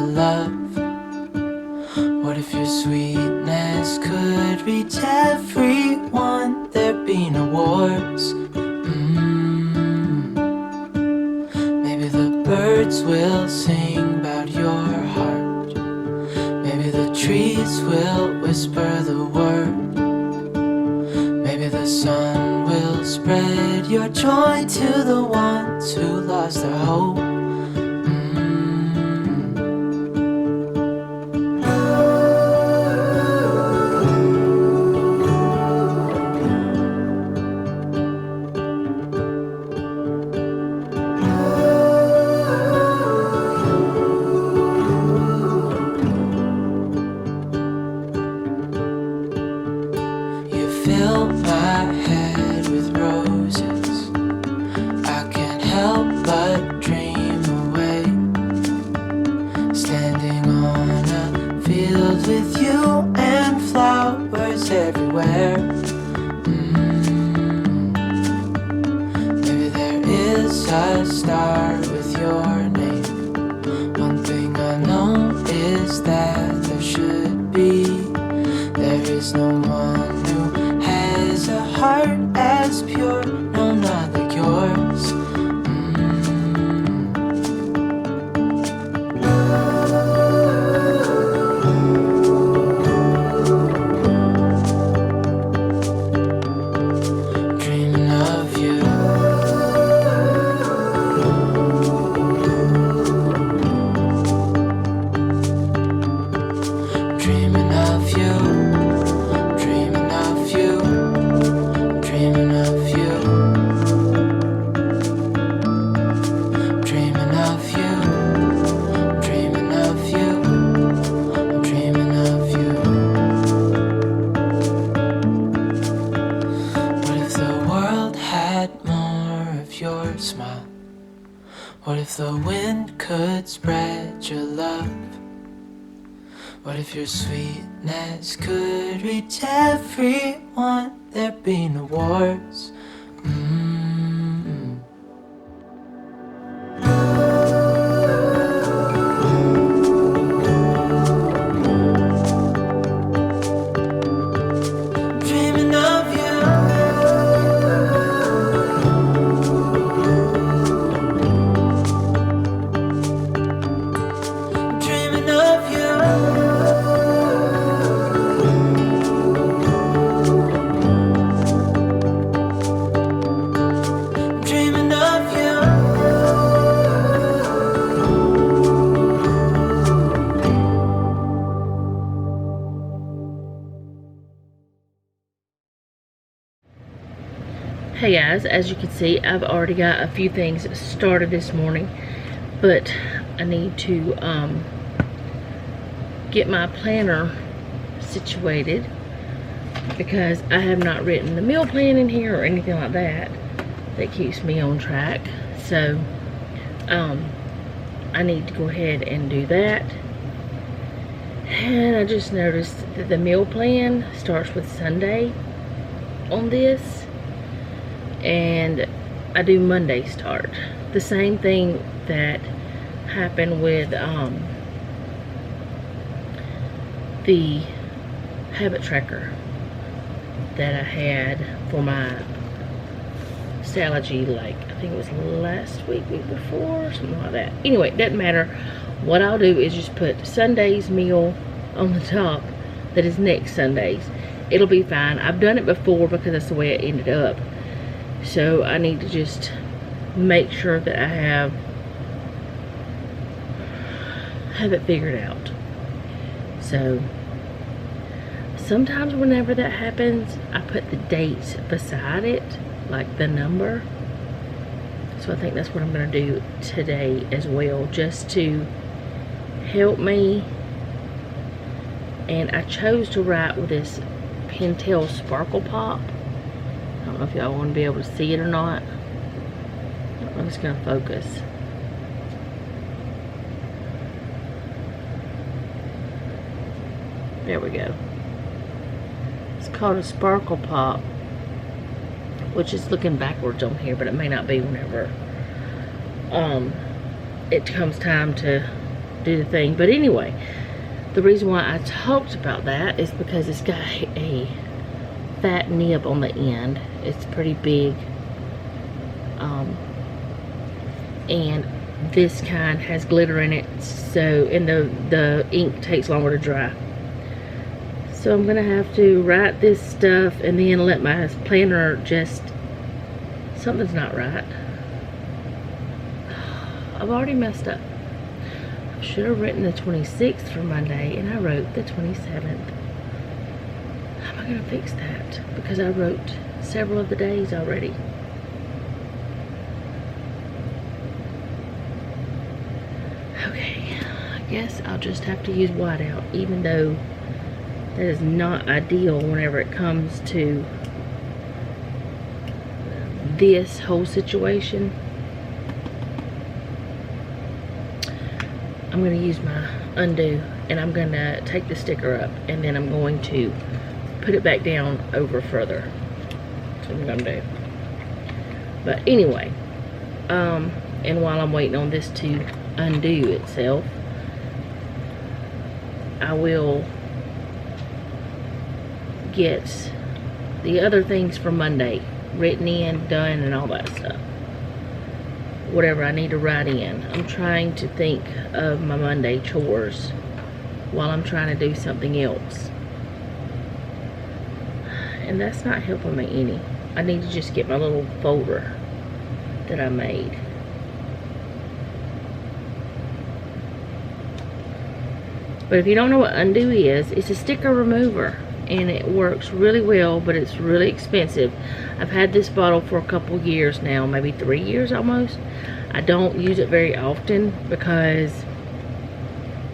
love? What if your sweetness could reach everyone? There'd be no wars. Maybe the birds will sing about your heart. Maybe the trees will whisper the word. Maybe the sun will spread your joy to the ones who lost their hope. Fill my head with roses. I can't help but dream away. Standing on a field with you and flowers everywhere. Maybe there is a star with your name. One thing I know is that there should be. There is no one a heart as pure, no, not like yours. Dreaming of you. Dreaming of you. Smile. What if the wind could spread your love? What if your sweetness could reach everyone? There'd be no wars. Hey guys, as you can see, I've already got a few things started this morning, but I need to get my planner situated because I have not written the meal plan in here or anything like that that keeps me on track. So I need to go ahead and do that. And I just noticed that the meal plan starts with Sunday on this, and I do Monday start. The same thing that happened with the habit tracker that I had for my Salogy, like I think it was last week before, something like that. Anyway, it doesn't matter. What I'll do is just put Sunday's meal on the top that is next Sunday's. It'll be fine. I've done it before because that's the way it ended up. So I need to just make sure that I have it figured out. So sometimes whenever that happens, I put the dates beside it, like the number. So I think that's what I'm going to do today as well, just to help me. And I chose to write with this Pentel Sparkle Pop. I don't know if y'all want to be able to see it or not. I don't know if it's going to focus. There we go. It's called a Sparkle Pop, which is looking backwards on here, but it may not be whenever it comes time to do the thing. But anyway, the reason why I talked about that is because it's got a fat nib on the end. It's pretty big. And this kind has glitter in it, so, and the ink takes longer to dry. So I'm gonna have to write this stuff and then let my planner just, something's not right. I've already messed up. I should have written the 26th for Monday, and I wrote the 27th. How am I gonna fix that? Because I wrote several of the days already. Okay, I guess I'll just have to use whiteout, even though that is not ideal whenever it comes to this whole situation. I'm going to use my undo, and I'm going to take the sticker up, and then I'm going to put it back down over further. That's what I'm going to do. But anyway, and while I'm waiting on this to undo itself, I will get the other things for Monday written in, done, and all that stuff. Whatever I need to write in. I'm trying to think of my Monday chores while I'm trying to do something else. And that's not helping me any. I need to just get my little folder that I made. But if you don't know what undo is, it's a sticker remover. And it works really well, but it's really expensive. I've had this bottle for a couple years now, maybe 3 years almost. I don't use it very often because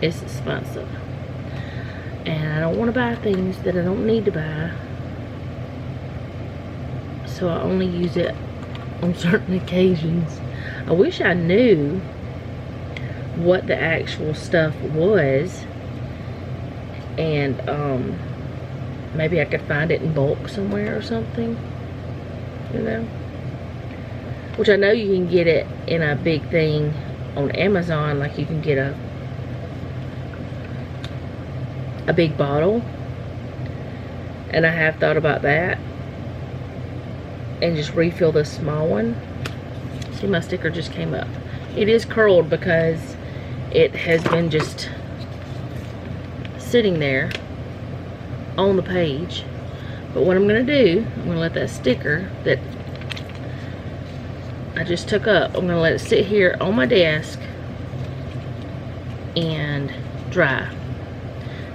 it's expensive. And I don't want to buy things that I don't need to buy. So I only use it on certain occasions. I wish I knew what the actual stuff was. And, maybe I could find it in bulk somewhere or something, you know. Which I know you can get it in a big thing on Amazon, like you can get a big bottle. And I have thought about that. And just refill the small one. See, my sticker just came up. It is curled because it has been just sitting there on the page. But what I'm going to do, I'm going to let that sticker that I just took up, I'm going to let it sit here on my desk and dry,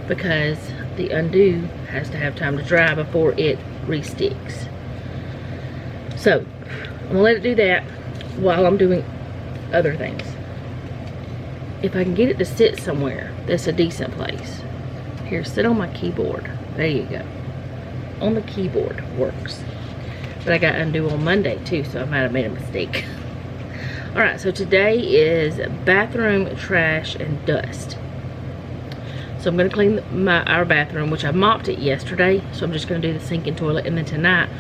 because the undo has to have time to dry before it re-sticks. So I'm going to let it do that while I'm doing other things. If I can get it to sit somewhere that's a decent place. Here, sit on my keyboard. There you go. On the keyboard works. But I got undo on Monday too, so I might have made a mistake. Alright, so today is bathroom trash and dust. So I'm going to clean our bathroom, which I mopped it yesterday. So I'm just going to do the sink and toilet. And then tonight,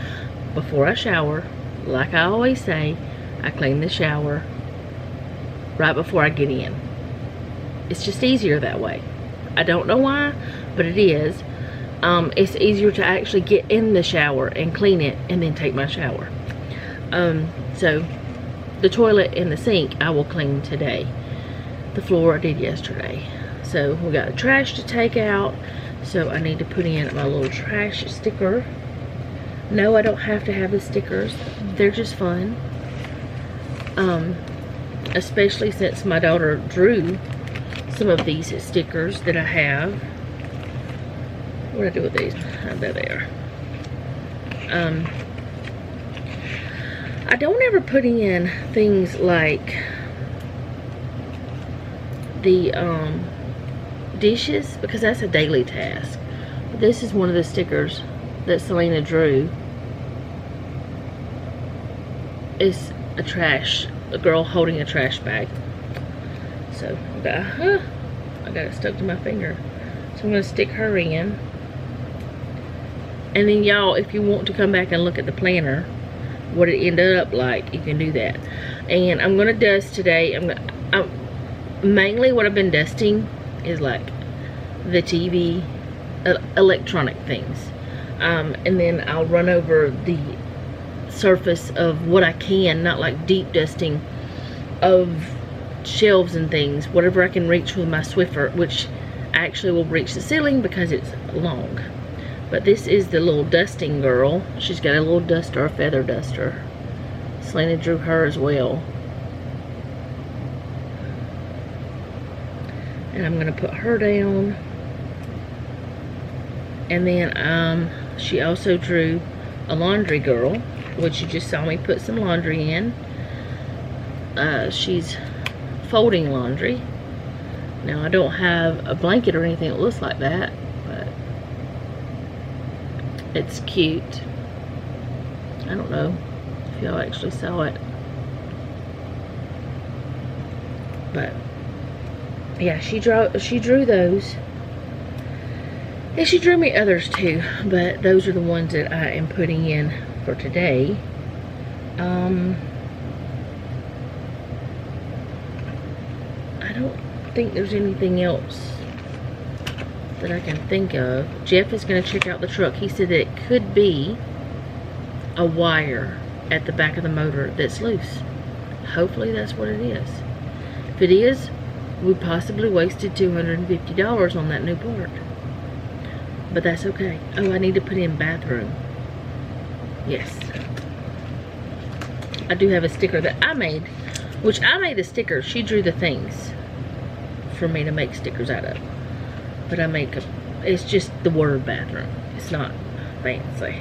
before I shower, like I always say, I clean the shower right before I get in. It's just easier that way. I don't know why, but it is. It's easier to actually get in the shower and clean it and then take my shower. So the toilet and the sink I will clean today. The floor I did yesterday. So we got the trash to take out. So I need to put in my little trash sticker. No, I don't have to have the stickers. They're just fun. Especially since my daughter drew some of these stickers that I have. What do I do with these? Oh, there they are. I don't ever put in things like the dishes, because that's a daily task. But this is one of the stickers that Selena drew. It's a girl holding a trash bag. So I got it stuck to my finger. So I'm going to stick her in. And then y'all, if you want to come back and look at the planner, what it ended up like, you can do that. And I'm going to dust today. mainly what I've been dusting is like the TV, electronic things. And then I'll run over the surface of what I can, not like deep dusting of shelves and things, whatever I can reach with my Swiffer, which actually will reach the ceiling because it's long. But this is the little dusting girl. She's got a little duster, a feather duster. Selena drew her as well. And I'm gonna put her down. And then she also drew a laundry girl, which you just saw me put some laundry in. She's folding laundry. Now I don't have a blanket or anything that looks like that, but it's cute. I don't know if y'all actually saw it, but yeah, she drew those, and she drew me others too, but those are the ones that I am putting in for today. I don't think there's anything else that I can think of. Jeff is going to check out the truck. He said that it could be a wire at the back of the motor that's loose. Hopefully that's what it is. If it is, we possibly wasted $250 on that new part. But that's okay. Oh, I need to put in bathroom. Yes. I do have a sticker that I made, which I made the sticker. She drew the things for me to make stickers out of. But I make it's just the word bathroom. It's not fancy.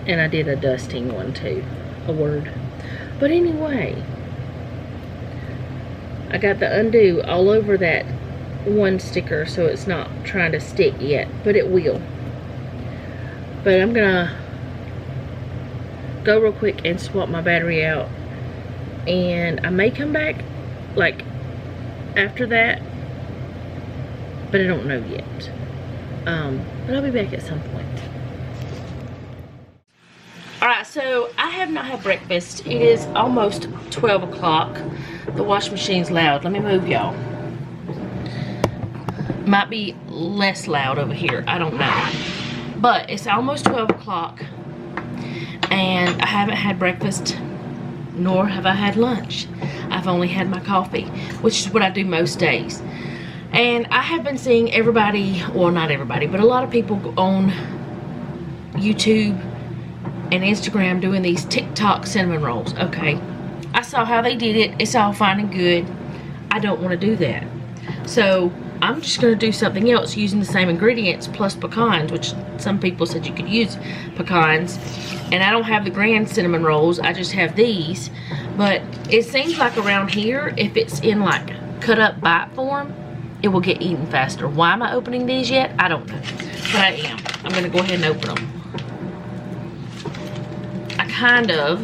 And I did a dusting one too, a word. But anyway, I got the undo all over that one sticker, so it's not trying to stick yet, but it will. But I'm gonna go real quick and swap my battery out, and I may come back like after that, but I don't know yet. But I'll be back at some point. Alright, so I have not had breakfast. It is almost 12 o'clock. The wash machine's loud. Let me move y'all. Might be less loud over here. I don't know. But it's almost 12 o'clock. And I haven't had breakfast, nor have I had lunch. I've only had my coffee, which is what I do most days. And I have been seeing everybody, well, not everybody, but a lot of people on YouTube and Instagram doing these TikTok cinnamon rolls. Okay, I saw how they did it. It's all fine and good. I don't want to do that. So I'm just going to do something else using the same ingredients plus pecans, which some people said you could use pecans. And I don't have the grand cinnamon rolls. I just have these. But it seems like around here, if it's in like cut up bite form, it will get eaten faster. Why am I opening these yet? I don't know. But I am. I'm going to go ahead and open them. I kind of...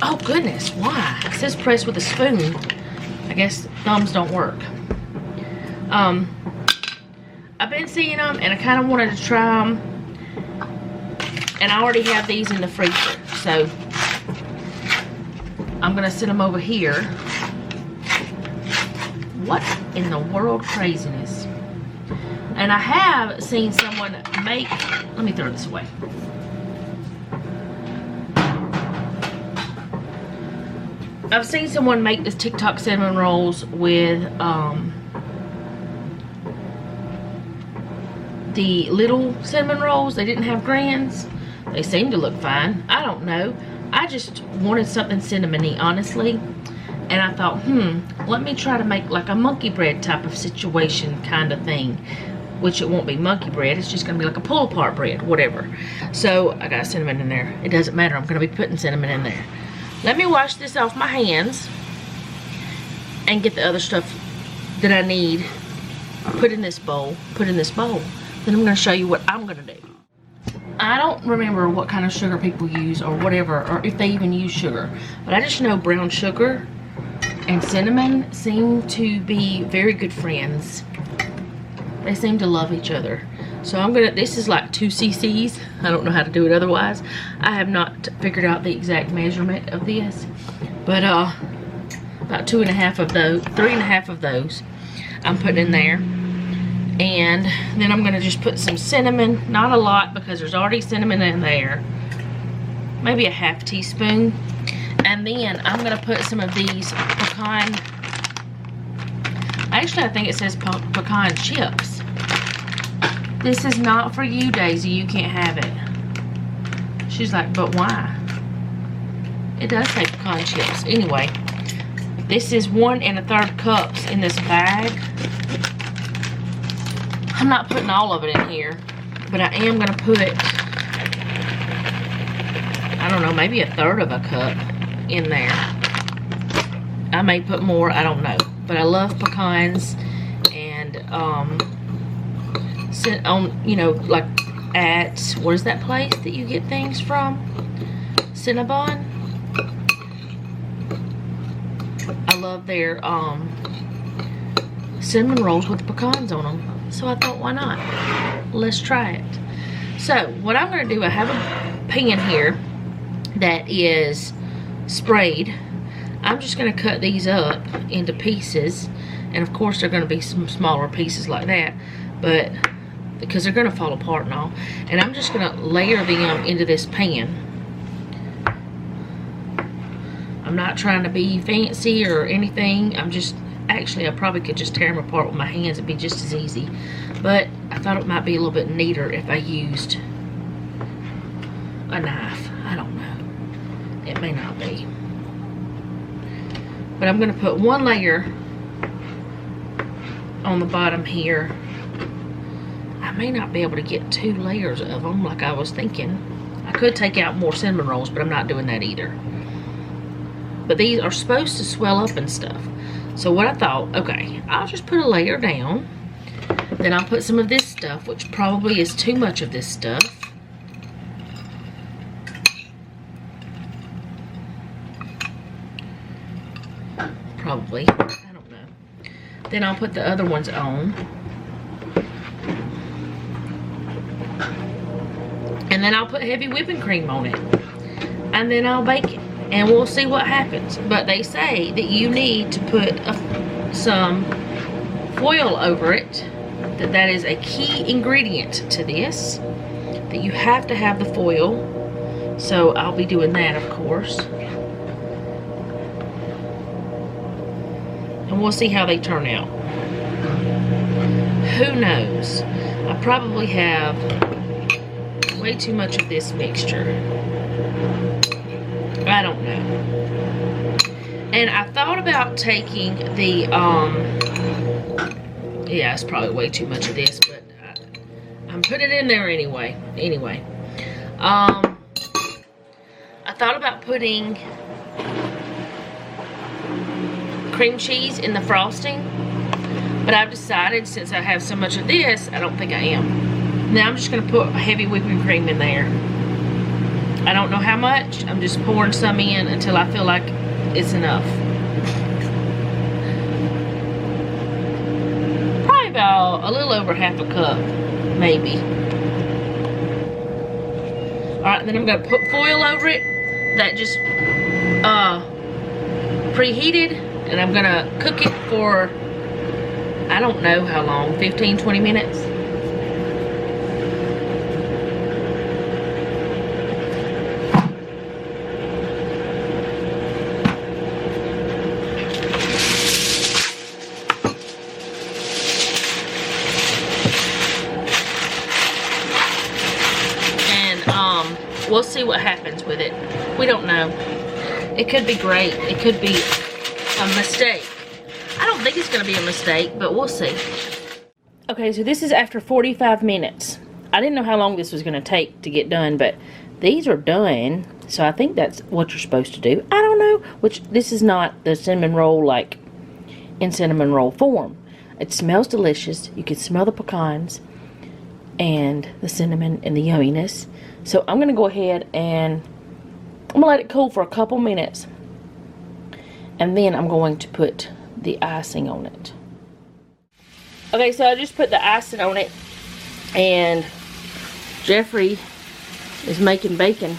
Oh goodness, why? It says press with a spoon. I guess thumbs don't work. I've been seeing them and I kind of wanted to try them. And I already have these in the freezer. So I'm going to set them over here. What in the world craziness? And I have seen someone make... Let me throw this away. I've seen someone make this TikTok cinnamon rolls with the little cinnamon rolls. They didn't have grands. They seem to look fine. I don't know. I just wanted something cinnamony, honestly. And I thought, let me try to make like a monkey bread type of situation kind of thing. Which it won't be monkey bread. It's just going to be like a pull-apart bread, whatever. So I got cinnamon in there. It doesn't matter. I'm going to be putting cinnamon in there. Let me wash this off my hands and get the other stuff that I need put in this bowl. Then I'm going to show you what I'm going to do. I don't remember what kind of sugar people use or whatever, or if they even use sugar. But I just know brown sugar and cinnamon seem to be very good friends. They seem to love each other. So I'm gonna, this is like 2 cc's. I don't know how to do it otherwise. I have not figured out the exact measurement of this, but about 2.5 of those, 3.5 of those I'm putting in there. And then I'm gonna just put some cinnamon, not a lot because there's already cinnamon in there, maybe a ½ teaspoon. And then I'm gonna put some of these pecan, actually I think it says pecan chips. This is not for you, Daisy, you can't have it. She's like, but why? It does say pecan chips. Anyway, this is 1 1/3 cups in this bag. I'm not putting all of it in here, but I am gonna put, I don't know, maybe 1/3 of a cup in there. I may put more, I don't know. But I love pecans, and you know, like at, what is that place that you get things from? Cinnabon. I love their cinnamon rolls with pecans on them. So I thought, why not? Let's try it. So what I'm gonna do, I have a pan here that is sprayed. I'm just gonna cut these up into pieces, and of course they're gonna be some smaller pieces like that, but because they're gonna fall apart and all. And I'm just gonna layer them into this pan. I'm not trying to be fancy or anything. I'm just, actually I probably could just tear them apart with my hands. It'd be just as easy, but I thought it might be a little bit neater if I used a knife. I don't know, it may not be. But I'm gonna put 1 layer on the bottom here. I may not be able to get 2 layers of them like I was thinking. I could take out more cinnamon rolls, but I'm not doing that either. But these are supposed to swell up and stuff. So what I thought, okay, I'll just put a layer down. Then I'll put some of this stuff, which probably is too much of this stuff. Probably, I don't know. Then I'll put the other ones on. And then I'll put heavy whipping cream on it. And then I'll bake it. And we'll see what happens. But they say that you need to put some foil over it. That is a key ingredient to this. That you have to have the foil. So I'll be doing that, of course. And we'll see how they turn out. Who knows? I probably have way too much of this mixture. I don't know. And I thought about taking the, yeah, it's probably way too much of this, but I'm putting it in there anyway. Anyway, I thought about putting cream cheese in the frosting, but I've decided since I have so much of this, I don't think I am. Now I'm just going to put heavy whipping cream in there. I don't know how much. I'm just pouring some in until I feel like it's enough. Probably about a little over ½ a cup, maybe. Alright, then I'm going to put foil over it that just preheated, and I'm going to cook it for, I don't know how long, 15-20 minutes. We'll see what happens with it. We don't know. It could be great. It could be a mistake. I don't think it's going to be a mistake, but we'll see. Okay, so this is after 45 minutes. I didn't know how long this was going to take to get done, but these are done. So I think that's what you're supposed to do. I don't know. Which, this is not the cinnamon roll like in cinnamon roll form. It smells delicious. You can smell the pecans and the cinnamon and the yumminess. So I'm going to go ahead and I'm going to let it cool for a couple minutes. And then I'm going to put the icing on it. Okay, so I just put the icing on it. And Jeffrey is making bacon.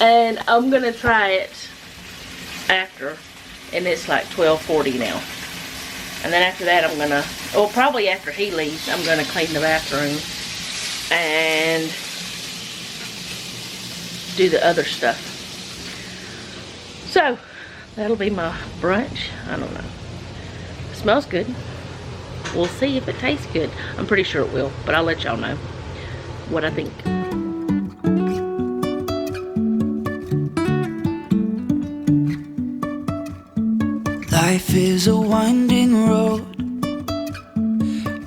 And I'm gonna try it after, and it's like 12:40 now. And then after that, I'm gonna, well, probably after he leaves, I'm gonna clean the bathroom and do the other stuff. So that'll be my brunch. I don't know. It smells good. We'll see if it tastes good. I'm pretty sure it will, but I'll let y'all know what I think. Life is a winding road,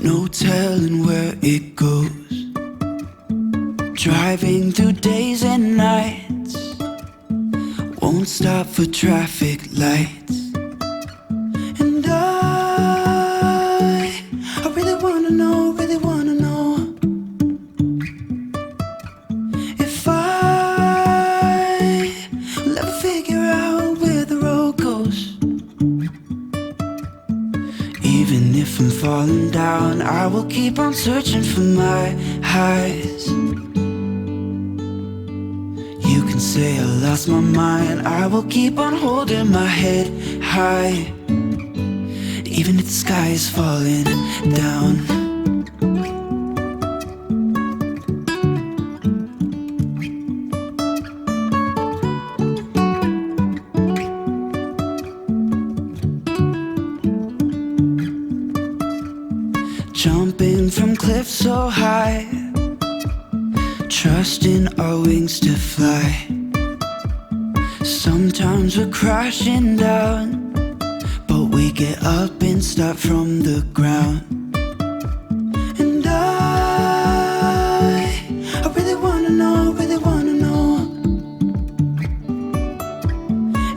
no telling where it goes. Driving through days and nights, won't stop for traffic lights. And I really wanna know, if I will ever figure out where the road goes. Even if I'm falling down, I will keep on searching for my highs. You can say I lost my mind, I will keep on holding my head high. Even if the sky is falling down. Jumping from cliffs so high, trusting our wings to fly. Sometimes we're crashing down, but we get up and start from the ground. And I really wanna know,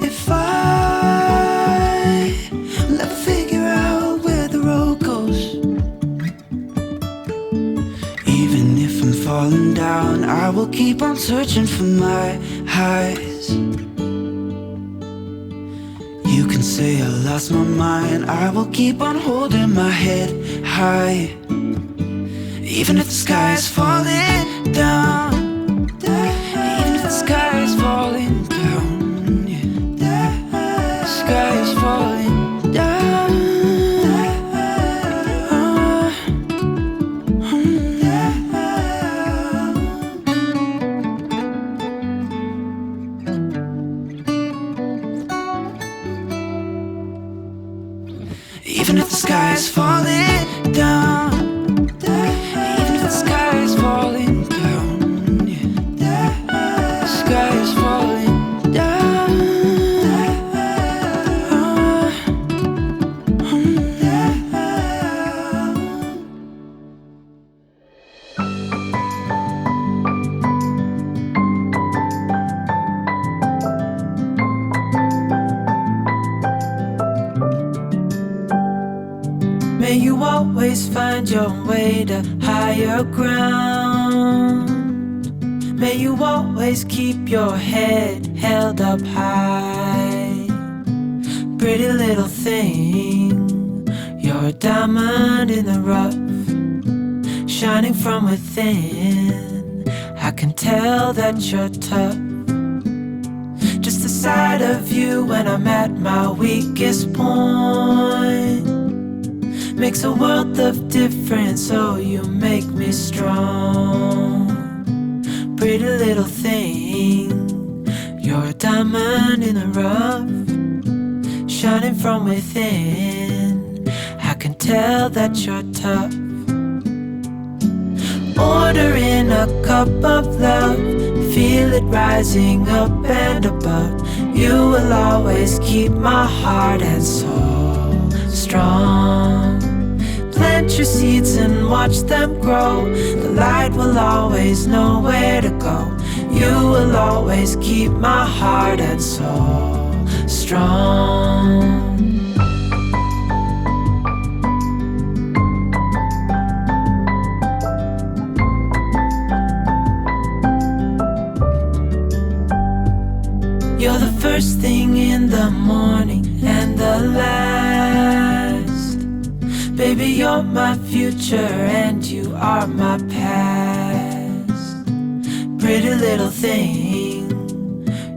if I will ever figure out where the road goes. Even if I'm falling down, I will keep on searching for my highs. You can say I lost my mind, I will keep on holding my head high. Even if the sky is falling down, even if the sky is falling down, yeah. The sky is falling down. Even if the sky is falling down, even if the sky is falling down, yeah. The sky is falling down. May you always find your way to higher ground. May you always keep your head held up high. Pretty little thing, you're a diamond in the rough, shining from within. I can tell that you're tough. Just the sight of you when I'm at my weakest point makes a world of difference, oh, you make me strong. Pretty little thing, you're a diamond in the rough, shining from within. I can tell that you're tough. Ordering a cup of love, feel it rising up and above. You will always keep my heart and soul strong. Plant your seeds and watch them grow. The light will always know where to go. You will always keep my heart and soul strong. You're the first thing in the morning and the last. Baby, you're my future and you are my past. Pretty little thing,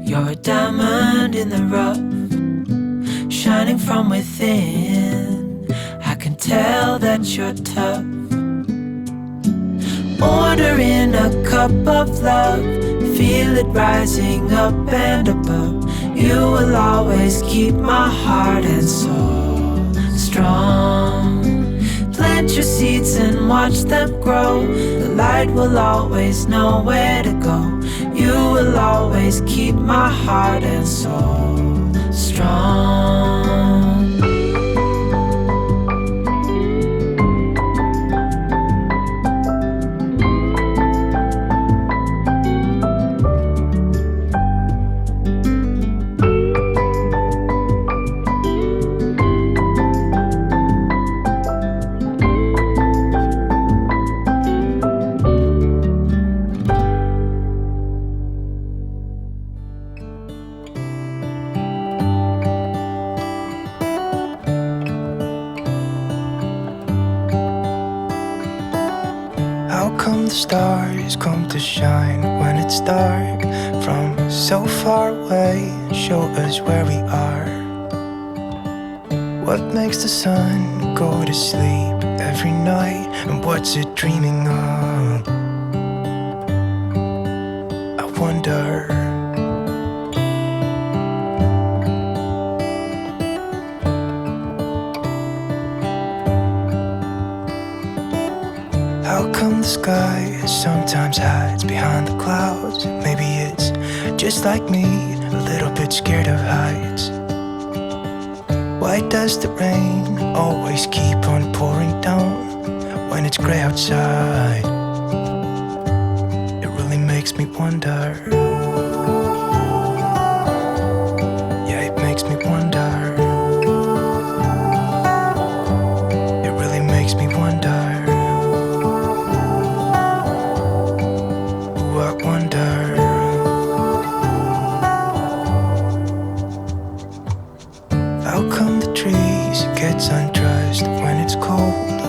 you're a diamond in the rough, shining from within. I can tell that you're tough. Ordering a cup of love, feel it rising up and above. You will always keep my heart and soul strong. Plant your seeds and watch them grow. The light will always know where to go. You will always keep my heart and soul strong. The stars come to shine when it's dark from so far away and show us where we are. What makes the sun go to sleep every night, and what's it dreaming of? I wonder. How come the sky sometimes hides behind the clouds? Maybe it's just like me, a little bit scared of heights. Why does the rain always keep on pouring down when it's gray outside? It really makes me wonder. Yeah, it makes me wonder. It really makes me wonder. Undressed when it's cold,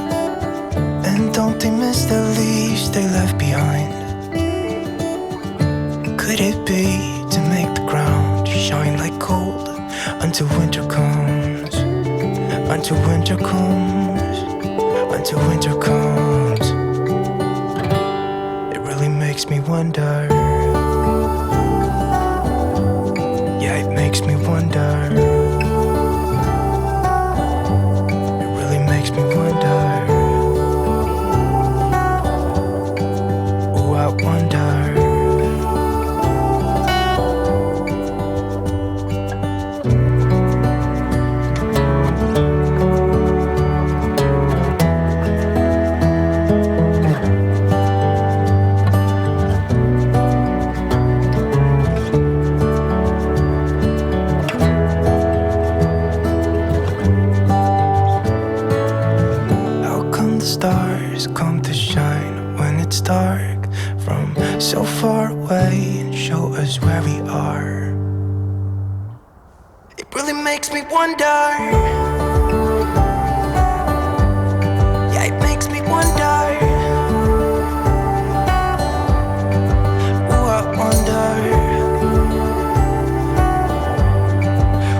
and don't they miss the leaves they left behind? Could it be to make the ground shine like gold until winter comes? Until winter comes, until winter comes. It really makes me wonder. Yeah, it makes me wonder. Makes me wonder. Oh, I wonder. Stars come to shine when it's dark from so far away and show us where we are. It really makes me wonder. Yeah, it makes me wonder. Oh, I wonder.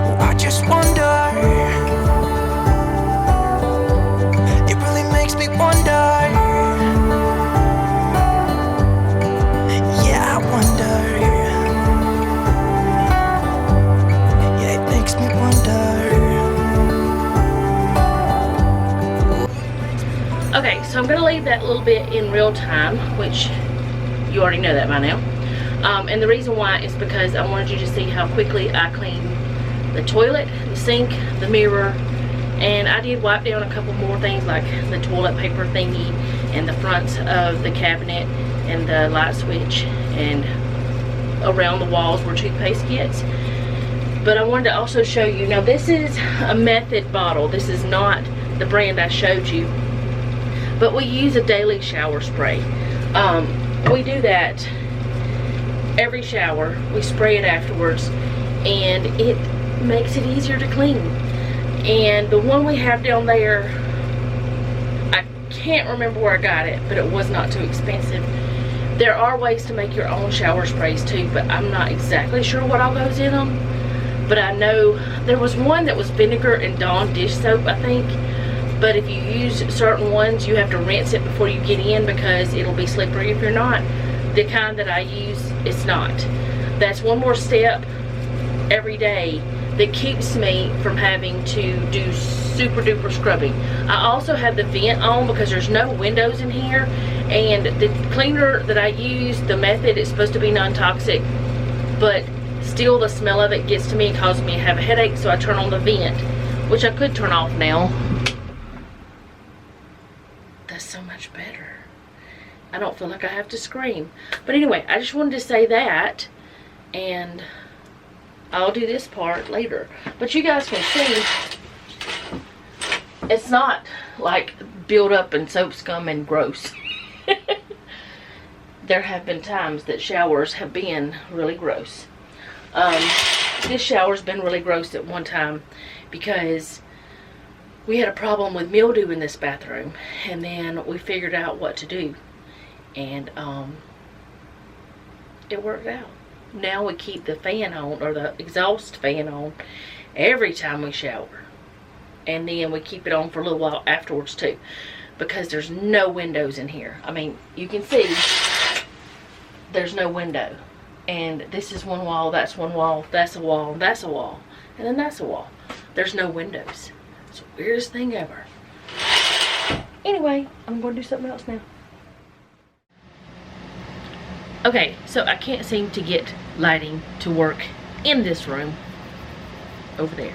Oh, I just wonder. Okay, so I'm going to leave that a little bit in real time, which you already know that by now. And the reason why is because I wanted you to see how quickly I clean the toilet, the sink, the mirror, and I did wipe down a couple more things like the toilet paper thingy and the fronts of the cabinet and the light switch and around the walls where toothpaste gets. But I wanted to also show you, now this is a Method bottle. This is not the brand I showed you. But we use a daily shower spray. We do that every shower. We spray it afterwards and it makes it easier to clean. And the one we have down there, I can't remember where I got it, but it was not too expensive. There are ways to make your own shower sprays too, but I'm not exactly sure what all goes in them. But I know there was one that was vinegar and Dawn dish soap, I think. But if you use certain ones, you have to rinse it before you get in because it'll be slippery if you're not. The kind that I use, it's not. That's one more step every day that keeps me from having to do super duper scrubbing. I also have the vent on because there's no windows in here, and the cleaner that I use, the method is supposed to be non-toxic, but still the smell of it gets to me and causes me to have a headache, so I turn on the vent, which I could turn off now. That's so much better. I don't feel like I have to scream. But anyway, I just wanted to say that, and I'll do this part later. But you guys can see, it's not like build up and soap scum and gross. There have been times that showers have been really gross. This shower's been really gross at one time because we had a problem with mildew in this bathroom, and then we figured out what to do, and it worked out. Now we keep the fan on, or the exhaust fan on, every time we shower, and then we keep it on for a little while afterwards too, because there's no windows in here. I mean, you can see there's no window, and this is one wall, that's one wall, that's a wall, that's a wall, and then that's a wall. There's no windows. It's the weirdest thing ever. Anyway, I'm going to do something else now. Okay, so I can't seem to get lighting to work in this room over there.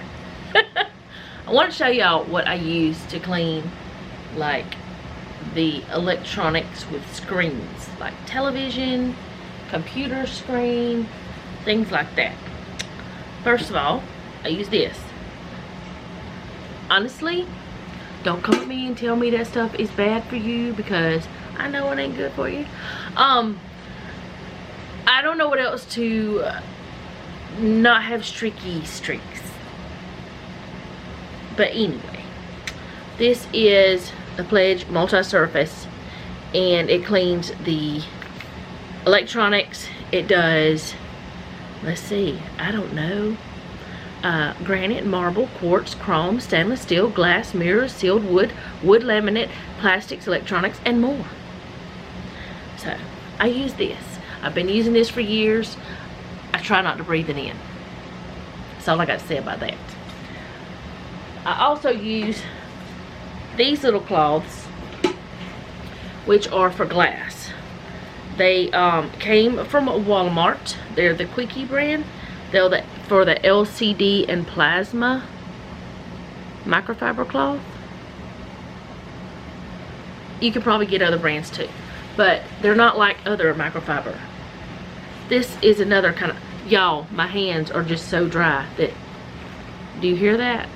I want to show y'all what I use to clean, like, the electronics with screens, like television, computer screen, things like that. First of all, I use this. Honestly, don't come at me and tell me that stuff is bad for you, because I know it ain't good for you. I don't know what else to not have streaky streaks. But anyway, this is the Pledge multi-surface, and it cleans the electronics. It does, let's see, I don't know, granite, marble, quartz, chrome, stainless steel, glass, mirrors, sealed wood, wood laminate, plastics, electronics, and more. So I use this. I've been using this for years. I try not to breathe it in. That's all I got to say about that. I also use these little cloths, which are for glass. They came from Walmart. They're the Quickie brand. They're for the LCD and plasma microfiber cloth. You could probably get other brands too, but they're not like other microfiber. This is another kind of, y'all, my hands are just so dry that, do you hear that?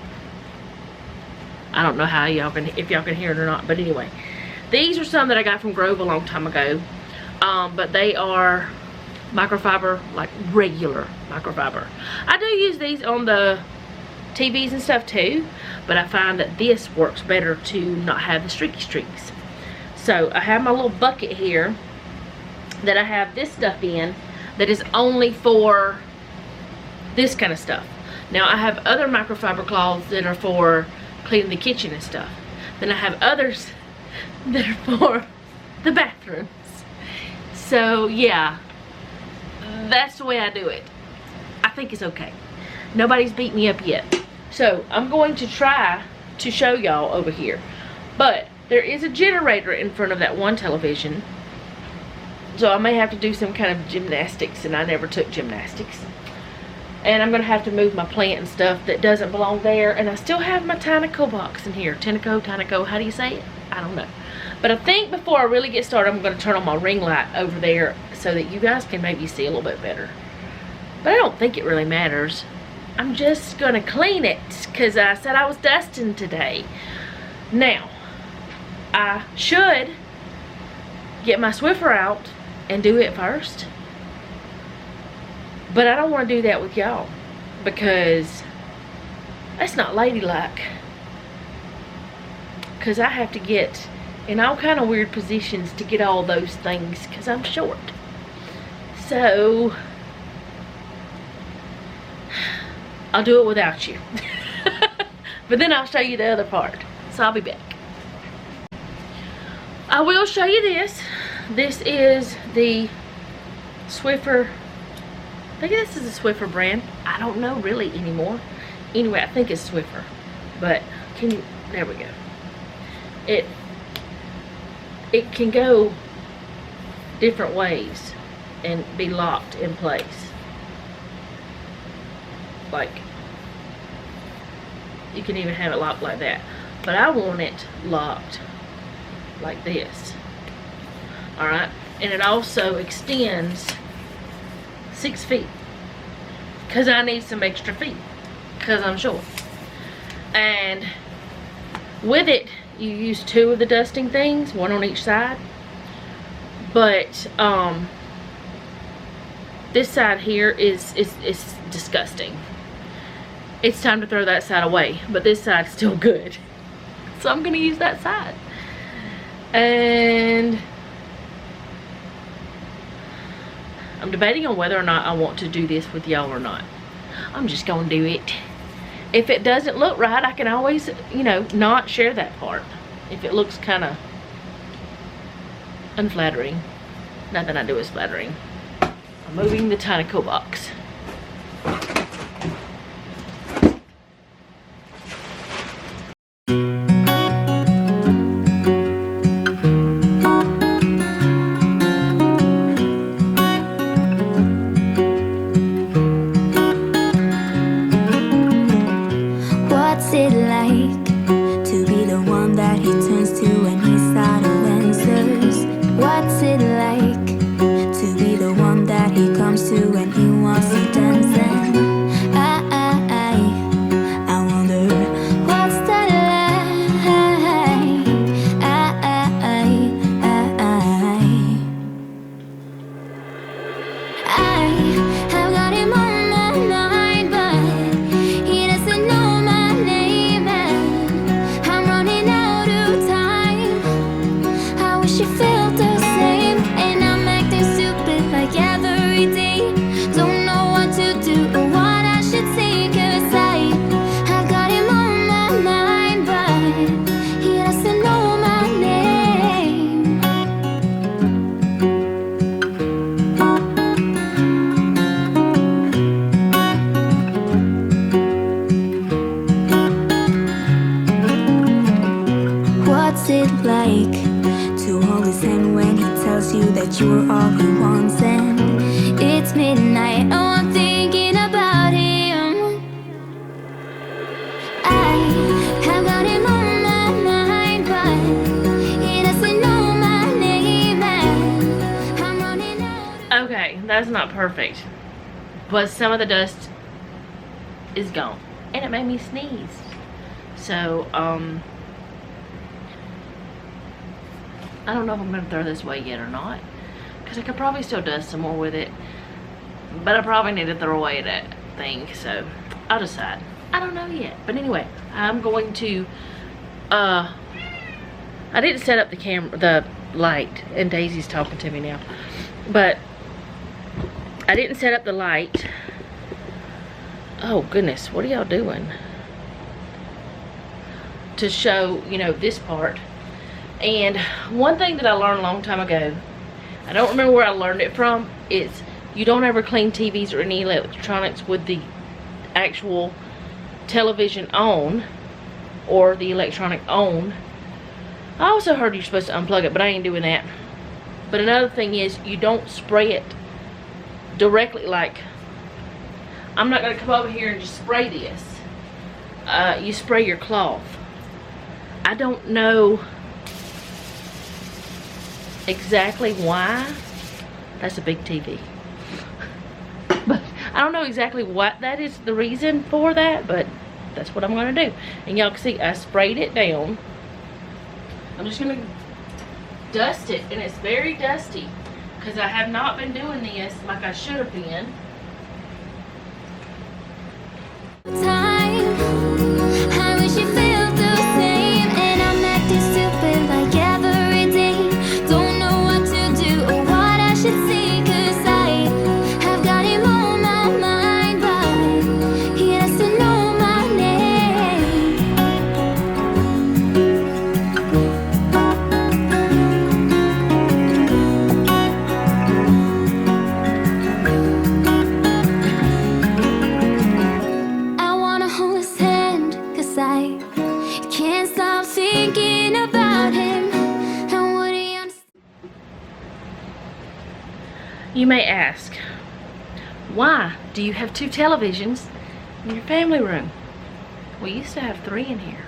I don't know how y'all can, if y'all can hear it or not, but anyway. These are some that I got from Grove a long time ago, but they are microfiber, like regular microfiber. I do use these on the TVs and stuff too, but I find that this works better to not have the streaky streaks. So I have my little bucket here that I have this stuff in that is only for this kind of stuff. Now I have other microfiber cloths that are for cleaning the kitchen and stuff. Then I have others that are for the bathrooms. So yeah, that's the way I do it. I think it's okay. Nobody's beat me up yet. So I'm going to try to show y'all over here. But there is a generator in front of that one television. So I may have to do some kind of gymnastics, and I never took gymnastics. And I'm going to have to move my plant and stuff that doesn't belong there. And I still have my Tinaco box in here. Tinaco, how do you say it? I don't know. But I think before I really get started, I'm going to turn on my ring light over there so that you guys can maybe see a little bit better. But I don't think it really matters. I'm just going to clean it because I said I was dusting today. Now, I should get my Swiffer out and do it first. But I don't want to do that with y'all because That's not ladylike. Because I have to get in all kind of weird positions to get all those things because I'm short. So, I'll do it without you. But then I'll show you the other part. So I'll be back. I will show you this. This is the Swiffer. I think this is a Swiffer brand. I don't know really anymore. Anyway, I think it's Swiffer. But can you, there we go. It can go different ways and be locked in place. Like, you can even have it locked like that. But I want it locked like this. Alright? And it also extends 6 feet. Because I need some extra feet. Because I'm short. And with it, you use 2 of the dusting things, 1 on each side. But this side here is disgusting. It's time to throw that side away, but this side's still good. So I'm gonna use that side. And I'm debating on whether or not I want to do this with y'all or not. I'm just gonna do it. If it doesn't look right, I can always, you know, not share that part. If it looks kind of unflattering. Nothing I do is flattering. I'm moving the tiny cool box. What's it like to be the one that he turns to when he's out of answers? What's it like to be the one that he comes to when he wants to dance? And I wonder what's that like? I've got him on my mind, but he doesn't know my name, and I'm running out of time. I wish he felt the same, and I'm acting stupid like every day. Don't know what to do or what I should say, 'cause I've got him on my mind, but he doesn't know my name. What's it like to hold his hand when he tells you that you're all he wants? And it's midnight, oh, I'm thinking about him. I have got him on my mind, but he doesn't know my name, and I'm running out. Okay, that's not perfect. But some of the dust is gone. And it made me sneeze. So, I don't know if I'm going to throw this away yet or not. Because I could probably still dust some more with it. But I probably need to throw away that thing. So, I'll decide. I don't know yet. But anyway, I'm going to, I didn't set up the camera, the light. And Daisy's talking to me now. But I didn't set up the light. Oh, goodness. What are y'all doing? To show, you know, this part. And one thing that I learned a long time ago, I don't remember where I learned it from, is you don't ever clean TVs or any electronics with the actual television on or the electronic on. I also heard you're supposed to unplug it, but I ain't doing that. But another thing is you don't spray it directly. Like, I'm not going to come over here and just spray this. You spray your cloth. I don't know exactly why. That's a big TV. But I don't know exactly what that is, the reason for that, but that's what I'm going to do. And y'all can see I sprayed it down. I'm just going to dust it, and it's very dusty because I have not been doing this like I should have been. Time. You may ask, why do you have 2 televisions in your family room? We used to have 3 in here.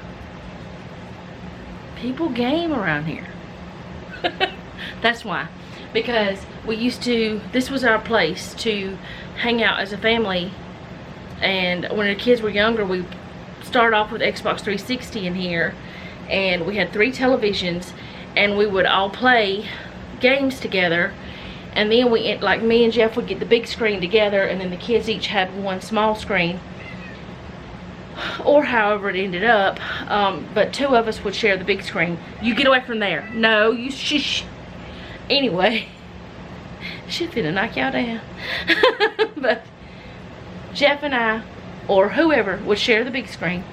People game around here. That's why. Because we used to, this was our place to hang out as a family. And when the kids were younger, we started off with Xbox 360 in here. And we had 3 televisions. And we would all play games together. And then we, like me and Jeff would get the big screen together. And then the kids each had one small screen. Or however it ended up, but 2 of us would share the big screen. You get away from there. No, you shush. Anyway, she's finna knock y'all down. But Jeff and I, or whoever, would share the big screen,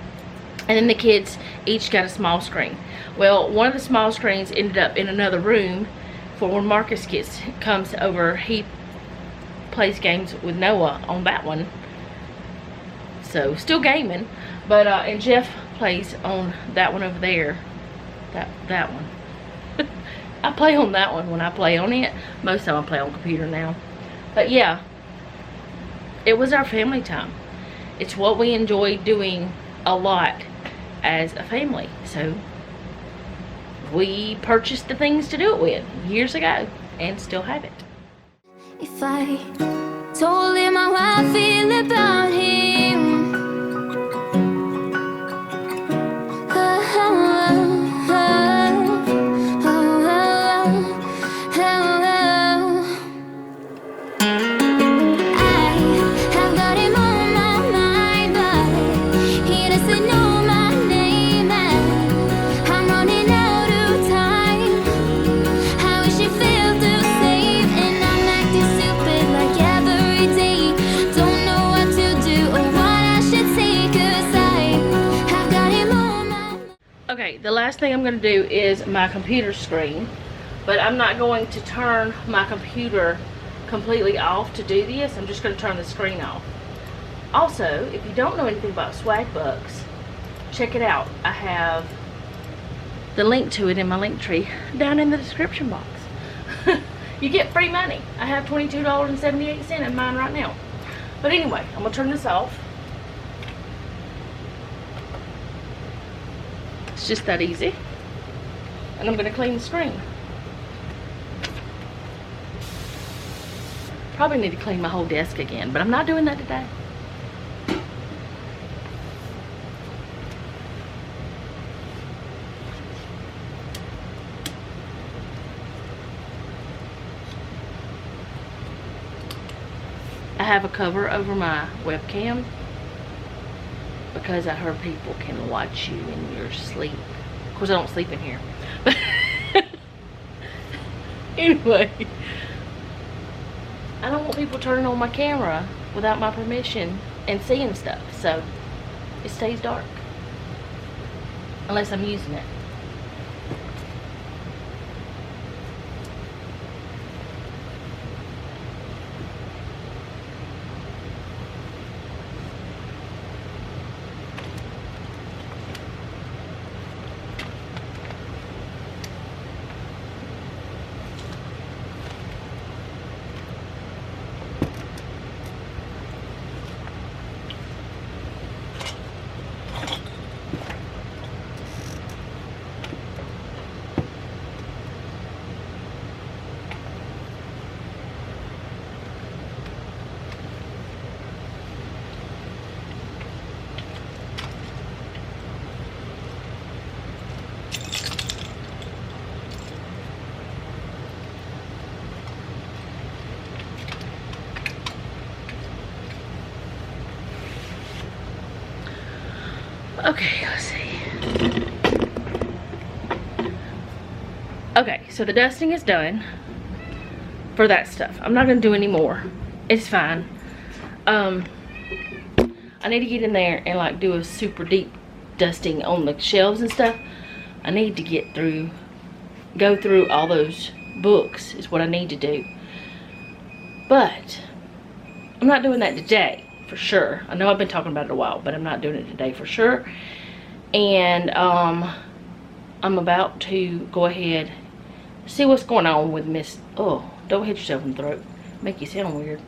and then the kids each got a small screen. Well, one of the small screens ended up in another room for when Marcus comes over. He plays games with Noah on that one. So still gaming, but and Jeff plays on that one over there. That one. I play on that one when I play on it. Most of the time I play on computer now. But yeah, it was our family time. It's what we enjoyed doing a lot as a family. So we purchased the things to do it with years ago and still have it. If I told him how I feel about him, Okay, the last thing I'm going to do is my computer screen, but I'm not going to turn my computer completely off to do this. I'm just going to turn the screen off. Also, if you don't know anything about swag bucks, check it out. I have the link to it in my link tree down in the description box. You get free money. I have $22.78 in mine right now. But anyway, I'm going to turn this off. It's just that easy. And I'm going to clean the screen. Probably need to clean my whole desk again, but I'm not doing that today. I have a cover over my webcam because I heard people can watch you in your sleep. Of course, I don't sleep in here. But anyway, I don't want people turning on my camera without my permission and seeing stuff. So it stays dark unless I'm using it. Okay, let's see. Okay, so the dusting is done for that stuff. I'm not going to do any more. It's fine. I need to get in there and like do a super deep dusting on the shelves and stuff. I need to go through all those books is what I need to do. But I'm not doing that today. For sure. I know I've been talking about it a while, but I'm not doing it today for sure. And I'm about to go ahead see what's going on with Miss. Oh, don't hit yourself in the throat. make you sound weird.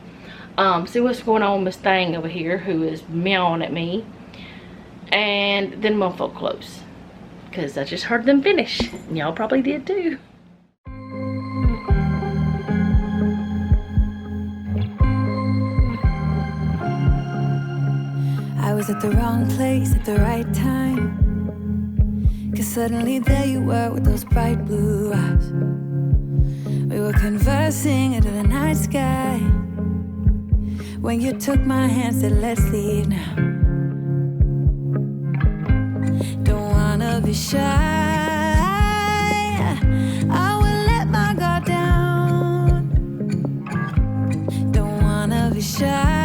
See what's going on with Miss Thing over here, who is meowing at me. And then I'm gonna fold clothes, because I just heard them finish. And y'all probably did too. I was at the wrong place at the right time, 'cause suddenly there you were with those bright blue eyes. We were conversing under the night sky, when you took my hand, said let's leave now. Don't wanna be shy, I will let my guard down. Don't wanna be shy,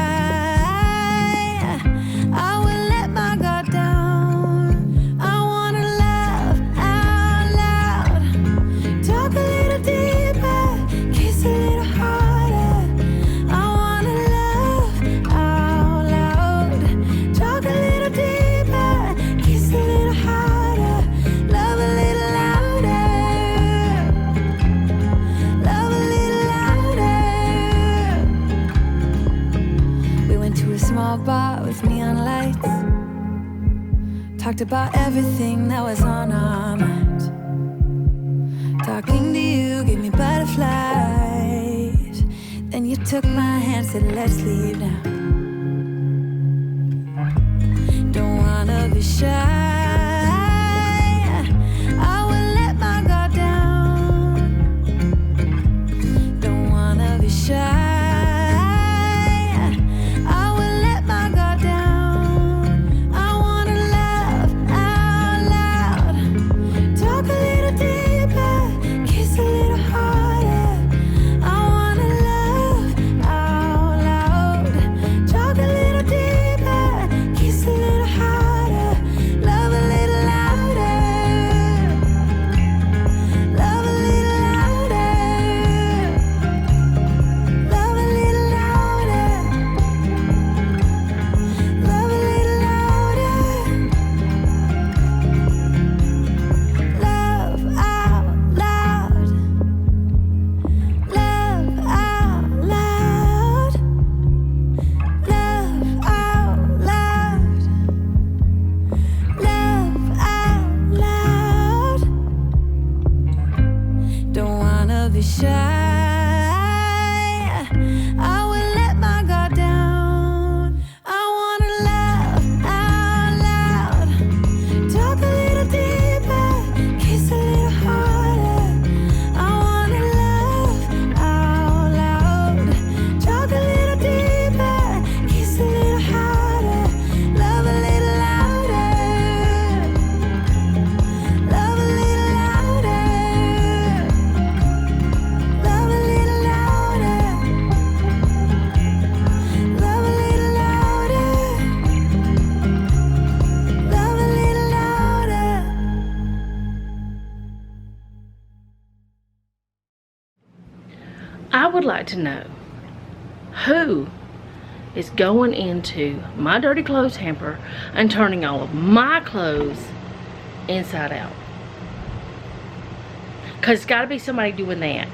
bar with neon lights, talked about everything that was on our minds. Talking to you gave me butterflies. Then you took my hand, said let's leave now. Don't wanna be shy, I will let my guard down. Don't wanna be shy, I would like to know who is going into my dirty clothes hamper and turning all of my clothes inside out. Because it's got to be somebody doing that.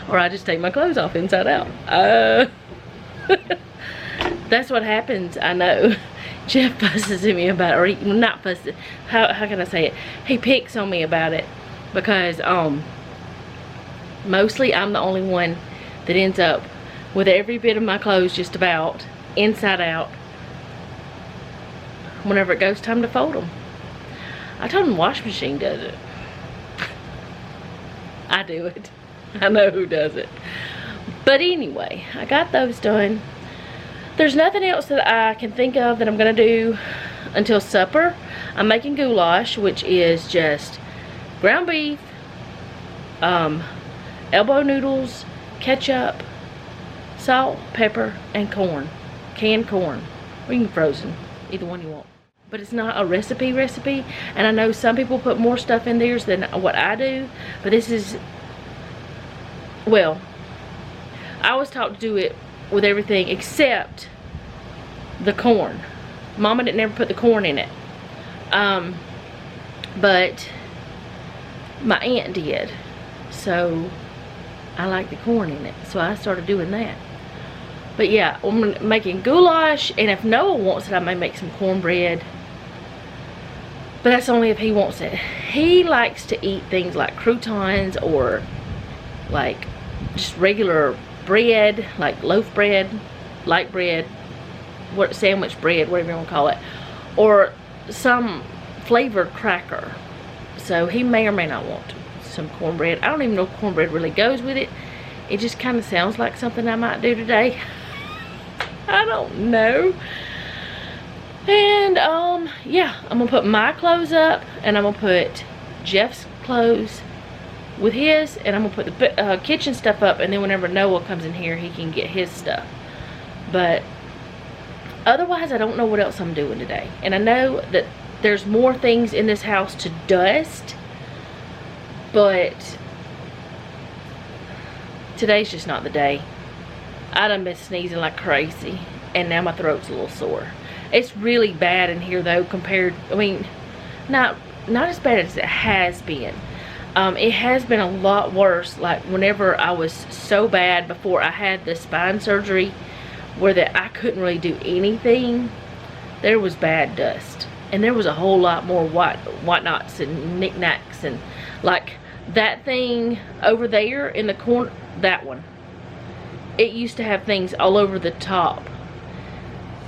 Or I just take my clothes off inside out. That's what happens, I know. Jeff fusses at me about it, or he, not fusses, how can I say it? He picks on me about it because mostly I'm the only one that ends up with every bit of my clothes just about inside out whenever it goes time to fold them. I told him the washing machine does it. I do it. I know who does it. But anyway, I got those done. There's nothing else that I can think of that I'm gonna do until supper. I'm making goulash, which is just ground beef, elbow noodles, ketchup, salt, pepper, and corn. Canned corn. Or you can frozen. Either one you want. But it's not a recipe, and I know some people put more stuff in theirs than what I do, but this is, well, I was taught to do it with everything except the corn. Mama didn't ever put the corn in it, but my aunt did. So I like the corn in it, so I started doing that. But yeah, I'm making goulash, and if Noah wants it, I may make some cornbread. But that's only if he wants it. He likes to eat things like croutons or like just regular bread, like loaf bread, light bread, what sandwich bread, whatever you want to call it, or some flavored cracker. So he may or may not want some cornbread. I don't even know if cornbread really goes with it. It just kind of sounds like something I might do today. I don't know. And yeah, I'm gonna put my clothes up, and I'm gonna put Jeff's clothes with his, and I'm gonna put the kitchen stuff up, and then whenever Noah comes in here, he can get his stuff. But otherwise, I don't know what else I'm doing today. And I know that there's more things in this house to dust, but today's just not the day. I done been sneezing like crazy, and now my throat's a little sore. It's really bad in here though, compared, I mean, not as bad as it has been. It has been a lot worse, like whenever I was so bad before I had the spine surgery, where that I couldn't really do anything. There was bad dust, and there was a whole lot more whatnots and knickknacks, and like that thing over there in the corner, that one, it used to have things all over the top.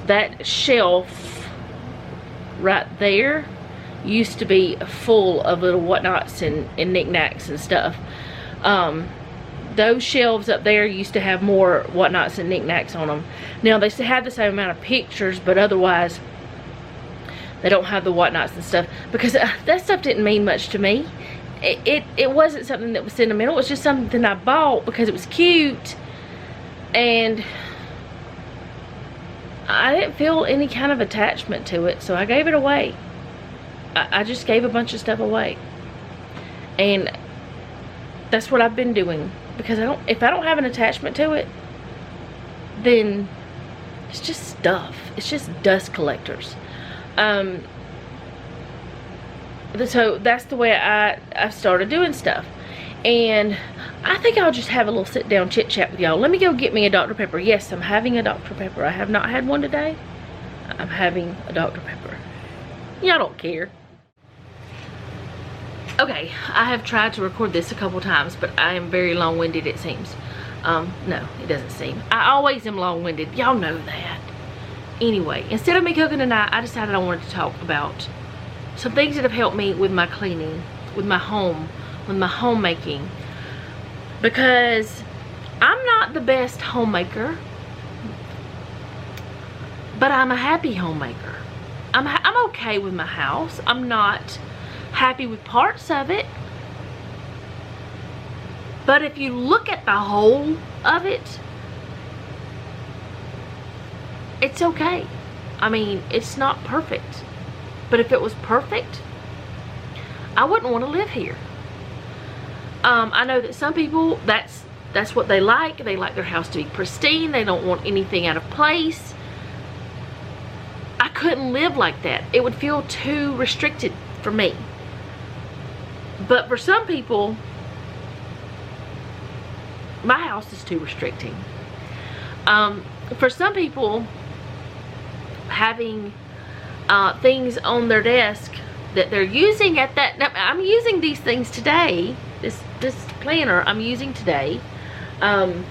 That shelf right there used to be full of little whatnots and knickknacks and stuff. Those shelves up there used to have more whatnots and knickknacks on them. Now they still have the same amount of pictures, but otherwise they don't have the whatnots and stuff, because that stuff didn't mean much to me. It wasn't something that was sentimental. It was just something I bought because it was cute, and I didn't feel any kind of attachment to it, so I gave it away. I just gave a bunch of stuff away, and that's what I've been doing, because if I don't have an attachment to it, then it's just stuff. It's just dust collectors. So that's the way I've started doing stuff. And I think I'll just have a little sit down chit chat with y'all. Let me go get me a Dr. Pepper. Yes, I'm having a Dr. Pepper. I have not had one today. I'm having a Dr. Pepper. Y'all don't care. Okay, I have tried to record this a couple times, but I am very long-winded, it seems. No, it doesn't seem. I always am long-winded. Y'all know that. Anyway, instead of me cooking tonight, I decided I wanted to talk about some things that have helped me with my cleaning, with my home, with my homemaking, because I'm not the best homemaker, but I'm a happy homemaker. I'm okay with my house. I'm not happy with parts of it, but if you look at the whole of it, it's okay. I mean, it's not perfect, but if it was perfect, I wouldn't want to live here. I know that some people, that's what they like. They like their house to be pristine. They don't want anything out of place. I couldn't live like that. It would feel too restricted for me. But for some people, my house is too restricting. For some people, having things on their desk that they're using at that, now, I'm using these things today, this planner I'm using today. I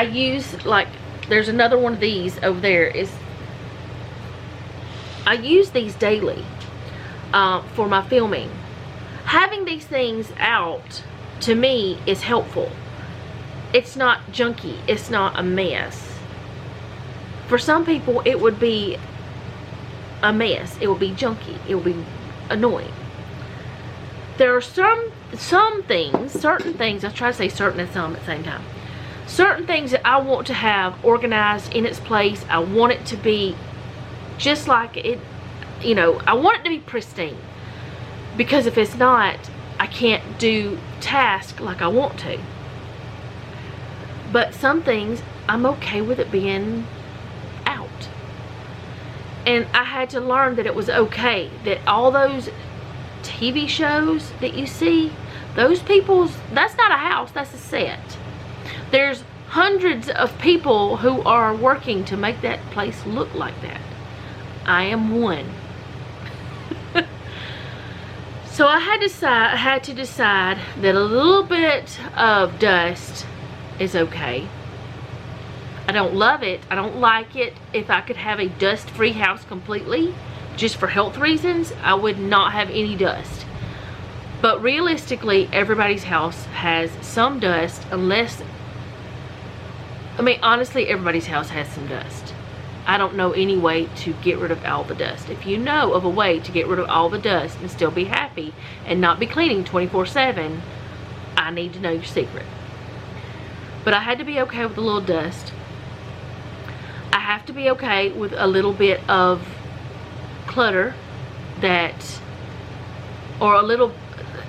use, like, there's another one of these over there. I use these daily for my filming. Having these things out, to me, is helpful. It's not junky. It's not a mess. For some people, it would be a mess. It would be junky. It would be annoying. There are some things, certain things, I try to say certain and some at the same time. Certain things that I want to have organized in its place. I want it to be just like it, you know, I want it to be pristine. Because if it's not, I can't do tasks like I want to. But some things, I'm okay with it being out. And I had to learn that it was okay. That all those TV shows that you see, Those people's, that's not a house, that's a set. There's hundreds of people who are working to make that place look like that. I am one. So I had to decide that a little bit of dust is okay. I don't love it. I don't like it. If I could have a dust-free house completely, just for health reasons, I would not have any dust. But realistically, everybody's house has some dust, unless, I mean, honestly, everybody's house has some dust. I don't know any way to get rid of all the dust. If you know of a way to get rid of all the dust and still be happy and not be cleaning 24/7, I need to know your secret. But I had to be okay with a little dust. I have to be okay with a little bit of clutter that, or a little,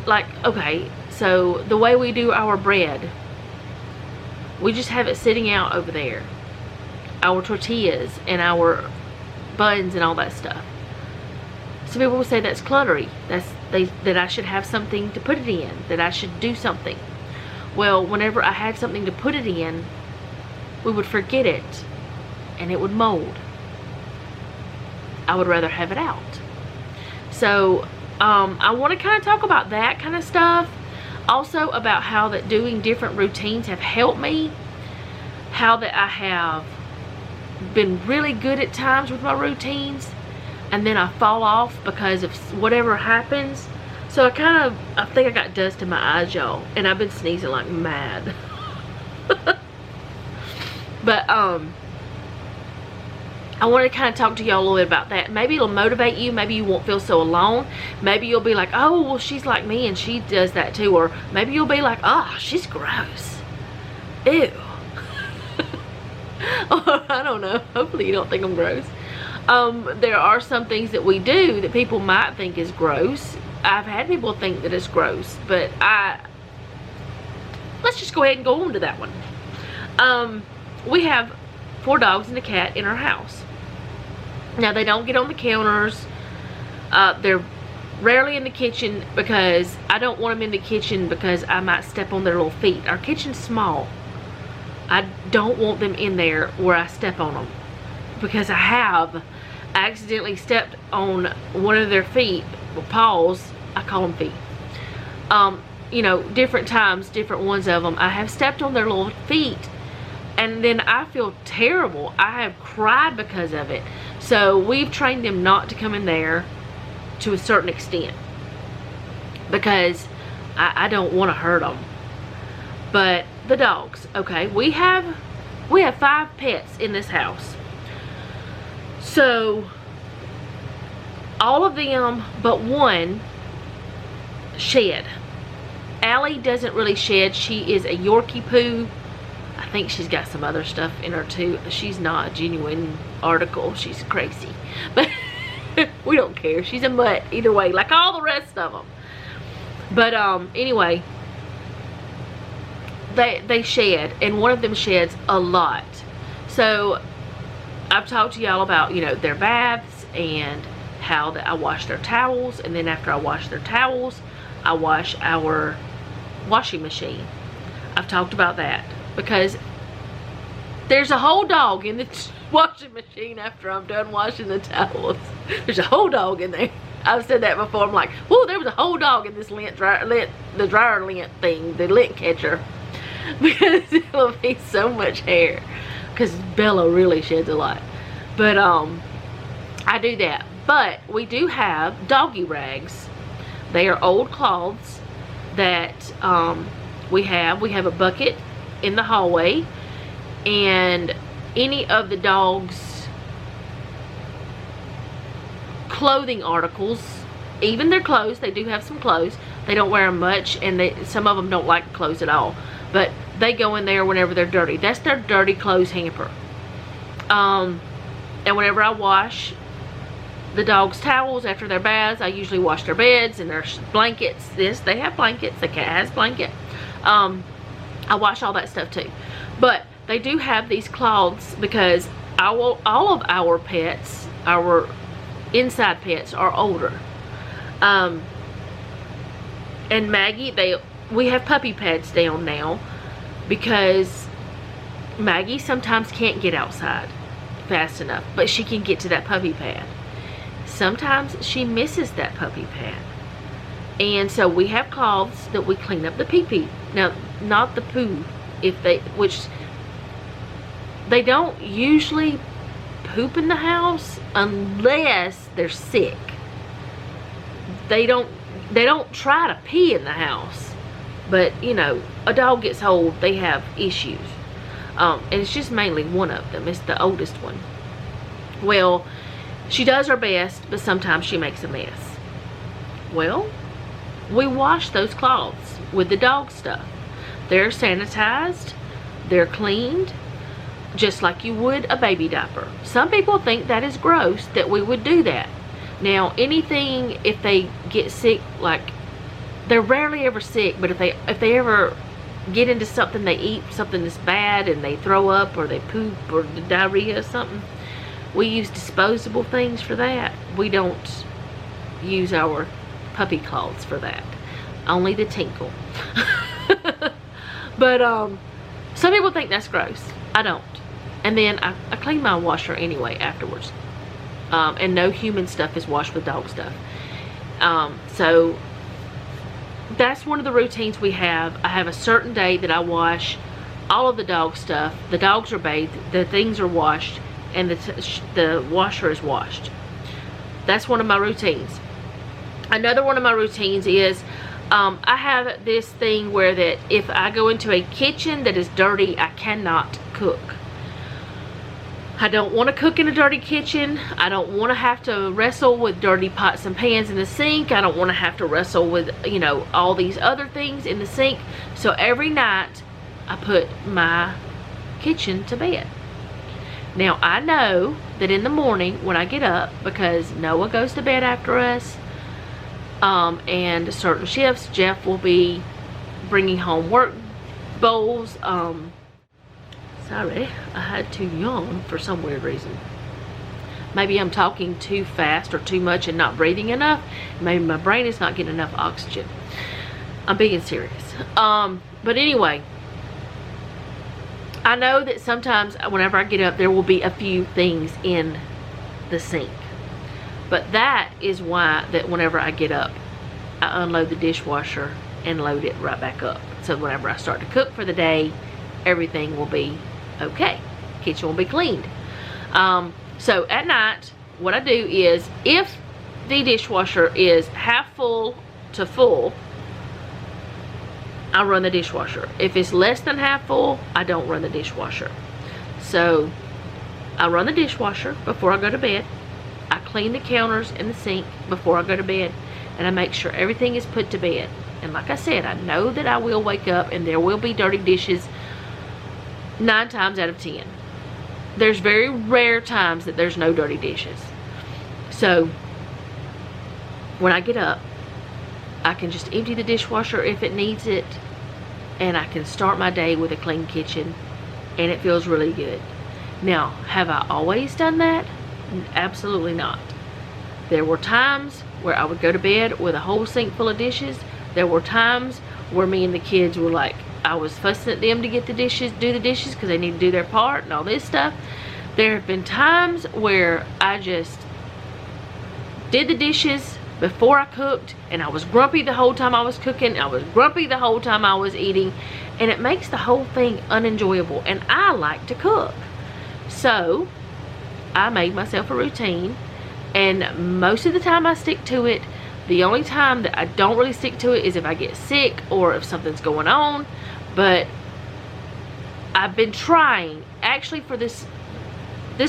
like, okay, so the way we do our bread, we just have it sitting out over there. Our tortillas and our buns and all that stuff. Some people will say that's cluttery. That I should have something to put it in. That I should do something. Well, whenever I had something to put it in, we would forget it and it would mold. I would rather have it out. So I want to kind of talk about that kind of stuff. Also about how that doing different routines have helped me. How that I have been really good at times with my routines, and then I fall off because of whatever happens. So I think I got dust in my eyes, y'all, and I've been sneezing like mad. But I want to kind of talk to y'all a little bit about that. Maybe it'll motivate you. Maybe you won't feel so alone. Maybe you'll be like, oh, well, she's like me and she does that too. Or maybe you'll be like, oh, she's gross. Ew. Or I don't know. Hopefully you don't think I'm gross. There are some things that we do that people might think is gross. I've had people think that it's gross, but let's just go ahead and go on to that one. We have 4 dogs and a cat in our house. Now, they don't get on the counters. They're rarely in the kitchen because I don't want them in the kitchen because I might step on their little feet. Our kitchen's small. I don't want them in there where I step on them, because I have accidentally stepped on one of their feet, or paws. I call them feet. You know, different times, different ones of them. I have stepped on their little feet, and then I feel terrible. I have cried because of it. So we've trained them not to come in there to a certain extent, because I don't want to hurt them. But the dogs, okay, we have 5 pets in this house. So all of them but one shed. Allie doesn't really shed. She is a Yorkie poo. I think she's got some other stuff in her too. She's not a genuine article. She's crazy. But we don't care. She's a mutt either way, like all the rest of them. But anyway, they shed, and one of them sheds a lot. So I've talked to y'all about, you know, their baths and how that I wash their towels, and then after I wash their towels, I wash our washing machine. I've talked about that because there's a whole dog in the washing machine after I'm done washing the towels. There's a whole dog in there. I've said that before. I'm like, whoa, there was a whole dog in this the dryer lint thing, the lint catcher. Because it'll be so much hair. Because Bella really sheds a lot. But I do that. But we do have doggy rags. They are old cloths that we have. We have a bucket in the hallway, and any of the dogs' clothing articles, even their clothes, they do have some clothes. They don't wear them much, and some of them don't like clothes at all. But they go in there whenever they're dirty. That's their dirty clothes hamper. And whenever I wash the dogs' towels after their baths, I usually wash their beds and their blankets. They have blankets. The cat has blanket. I wash all that stuff too. But they do have these cloths because all of our pets, our inside pets, are older. And Maggie, we have puppy pads down now because Maggie sometimes can't get outside fast enough, but she can get to that puppy pad. Sometimes she misses that puppy pad. And so we have cloths that we clean up the pee-pee. Now, not the poo, which they don't usually poop in the house unless they're sick. They don't try to pee in the house. But, you know, a dog gets old, they have issues. And it's just mainly one of them. It's the oldest one. Well, she does her best, but sometimes she makes a mess. Well, we wash those cloths with the dog stuff. They're sanitized, they're cleaned, just like you would a baby diaper. Some people think that is gross that we would do that. Now, anything, if they get sick, like, they're rarely ever sick, but if they ever get into something, they eat something that's bad and they throw up or they poop or diarrhea or something, we use disposable things for that. We don't use our puppy cloths for that. Only the tinkle. But some people think that's gross. I don't. And then I clean my washer anyway afterwards. And no human stuff is washed with dog stuff. So that's one of the routines we have. I have a certain day that I wash all of the dog stuff. The dogs are bathed, the things are washed, and the washer is washed. That's one of my routines. Another one of my routines is I have this thing where that if I go into a kitchen that is dirty, I cannot cook. I don't want to cook in a dirty kitchen. I don't want to have to wrestle with dirty pots and pans in the sink. I don't want to have to wrestle with, you know, all these other things in the sink. So every night I put my kitchen to bed. Now I know that in the morning when I get up, because Noah goes to bed after us, and certain shifts, Jeff will be bringing home work bowls. Sorry, I had to yawn for some weird reason. Maybe I'm talking too fast or too much and not breathing enough. Maybe my brain is not getting enough oxygen. I'm being serious. But anyway, I know that sometimes whenever I get up, there will be a few things in the sink. But that is why that whenever I get up, I unload the dishwasher and load it right back up. So whenever I start to cook for the day, everything will be okay. Kitchen will be cleaned. So at night, what I do is, if the dishwasher is half full to full, I run the dishwasher. If it's less than half full, I don't run the dishwasher. So I run the dishwasher before I go to bed. I clean the counters and the sink before I go to bed, and I make sure everything is put to bed. And like I said, I know that I will wake up and there will be dirty dishes 9 times out of 10. There's very rare times that there's no dirty dishes. So when I get up, I can just empty the dishwasher if it needs it, and I can start my day with a clean kitchen, and it feels really good. Now, have I always done that? Absolutely not. There were times where I would go to bed with a whole sink full of dishes. There were times where me and the kids were like, I was fussing at them to get the dishes, do the dishes because they need to do their part and all this stuff. There have been times where I just did the dishes before I cooked, and I was grumpy the whole time I was cooking. I was grumpy the whole time I was eating, and it makes the whole thing unenjoyable, and I like to cook. So I made myself a routine, and most of the time I stick to it. The only time that I don't really stick to it is if I get sick or if something's going on. But I've been trying, actually, for this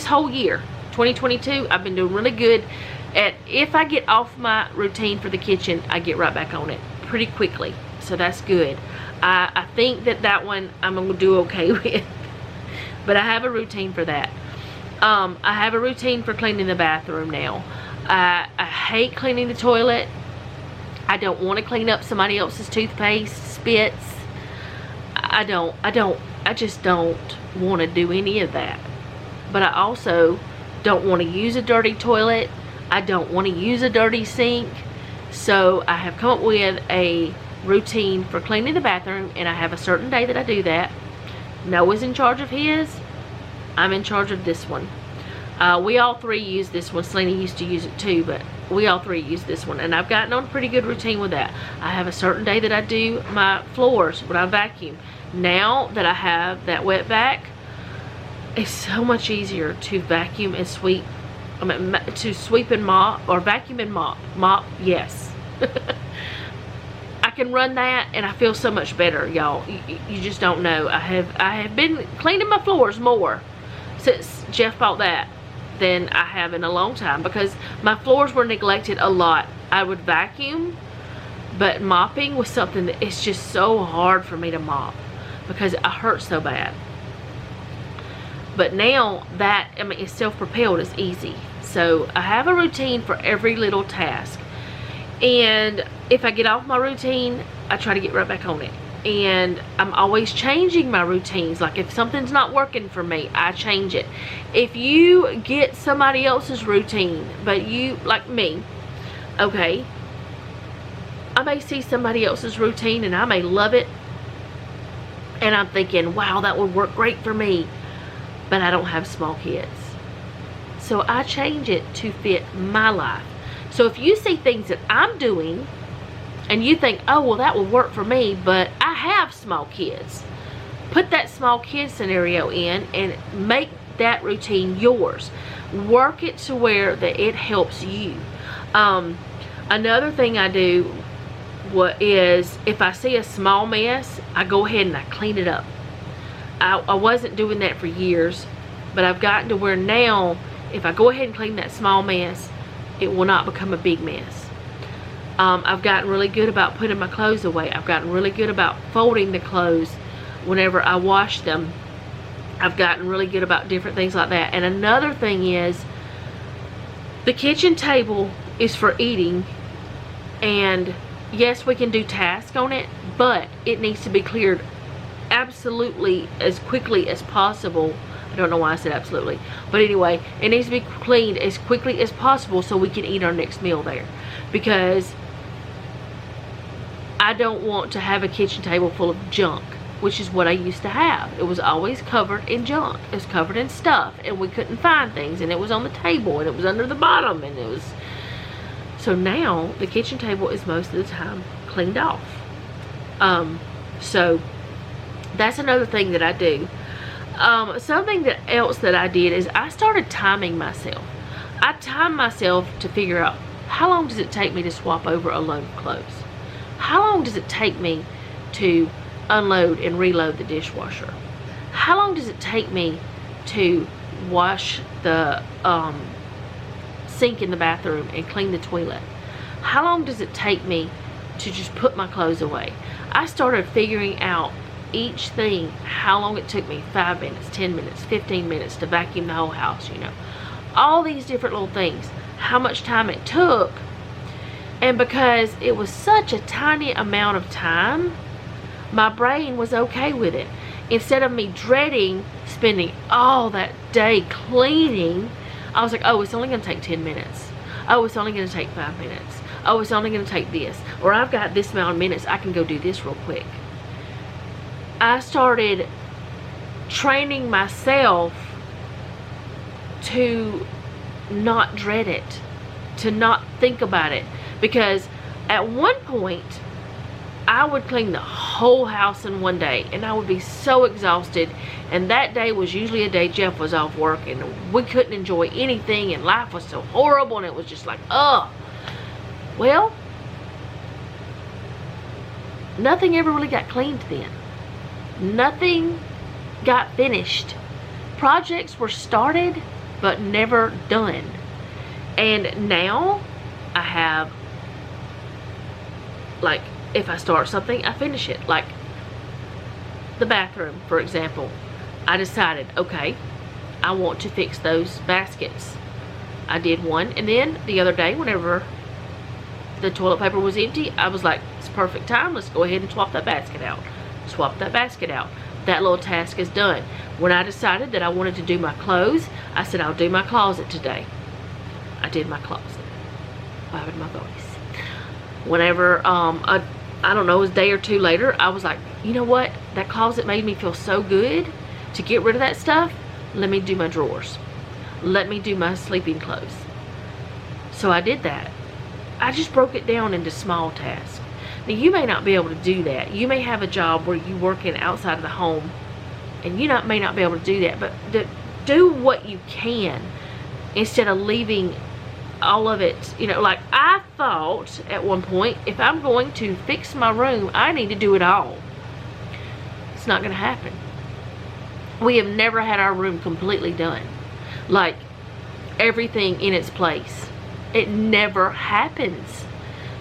whole year, 2022, I've been doing really good at, if I get off my routine for the kitchen, I get right back on it pretty quickly. So that's good. I think that one I'm going to do okay with. But I have a routine for that. I have a routine for cleaning the bathroom now. I hate cleaning the toilet. I don't want to clean up somebody else's toothpaste, spits. I just don't want to do any of that. But I also don't want to use a dirty toilet. I don't want to use a dirty sink. So I have come up with a routine for cleaning the bathroom, and I have a certain day that I do that. Noah's in charge of his. I'm in charge of this one. We all three use this one. Selena used to use it too, but we all three use this one, and I've gotten on a pretty good routine with that. I have a certain day that I do my floors when I vacuum. Now that I have that wet vac, it's so much easier to vacuum and sweep. I mean, to sweep and mop, or vacuum and mop. Mop, yes. I can run that, and I feel so much better, y'all. You just don't know. I have been cleaning my floors more since Jeff bought that than I have in a long time, because my floors were neglected a lot. I would vacuum, but mopping was something that it's just so hard for me to mop because I hurt so bad. But now that, I mean, it's self-propelled, it's easy. So I have a routine for every little task. And if I get off my routine, I try to get right back on it. And I'm always changing my routines. Like if something's not working for me, I change it. If you get somebody else's routine, but you, like me, okay, I may see somebody else's routine and I may love it. And I'm thinking, wow, that would work great for me. But I don't have small kids. So I change it to fit my life. So if you see things that I'm doing and you think, oh, well, that will work for me, but I have small kids, put that small kid scenario in and make that routine yours. Work it to where that it helps you. Another thing I do is if I see a small mess, I go ahead and I clean it up. I wasn't doing that for years, but I've gotten to where now if I go ahead and clean that small mess, it will not become a big mess. I've gotten really good about putting my clothes away. I've gotten really good about folding the clothes whenever I wash them. I've gotten really good about different things like that. And another thing is, the kitchen table is for eating, and yes, we can do tasks on it, but it needs to be cleared absolutely as quickly as possible. I don't know why I said absolutely, but anyway, it needs to be cleaned as quickly as possible so we can eat our next meal there, because I don't want to have a kitchen table full of junk, which is what I used to have. It was always covered in junk. It was covered in stuff, and we couldn't find things, and it was on the table, and it was under the bottom, and it was... So now the kitchen table is most of the time cleaned off. So that's another thing that I do. Something else that I did is I started timing myself. I time myself to figure out, how long does it take me to swap over a load of clothes? How long does it take me to unload and reload the dishwasher? How long does it take me to wash the sink in the bathroom and clean the toilet? How long does it take me to just put my clothes away? I started figuring out each thing, how long it took me, 5 minutes, 10 minutes, 15 minutes to vacuum the whole house, you know, all these different little things, how much time it took. And because it was such a tiny amount of time, my brain was okay with it. Instead of me dreading spending all that day cleaning, I was like, oh, it's only going to take 10 minutes. Oh, it's only going to take 5 minutes. Oh, it's only going to take this. Or I've got this amount of minutes, I can go do this real quick. I started training myself to not dread it, to not think about it. Because at one point, I would clean the whole house in one day, and I would be so exhausted. And that day was usually a day Jeff was off work, and we couldn't enjoy anything, and life was so horrible, and it was just like, ugh. Well, nothing ever really got cleaned then. Nothing got finished. Projects were started, but never done. And now I have, like, if I start something, I finish it. Like the bathroom, for example. I decided, okay, I want to fix those baskets. I did one, and then the other day, whenever the toilet paper was empty, I was like, it's perfect time, let's go ahead and swap that basket out. Swap that basket out. That little task is done. When I decided that I wanted to do my clothes, I said, I'll do my closet today. I did my closet. What happened to my voice? Whenever I don't know, it was a day or two later, I was like, you know what? That closet made me feel so good to get rid of that stuff. Let me do my drawers. Let me do my sleeping clothes. So I did that. I just broke it down into small tasks. Now, you may not be able to do that. You may have a job where you work in outside of the home, and you may not be able to do that, but do what you can instead of leaving all of it. You know, like I thought at one point, if I'm going to fix my room, I need to do it all. It's not going to happen. We have never had our room completely done, like everything in its place. It never happens.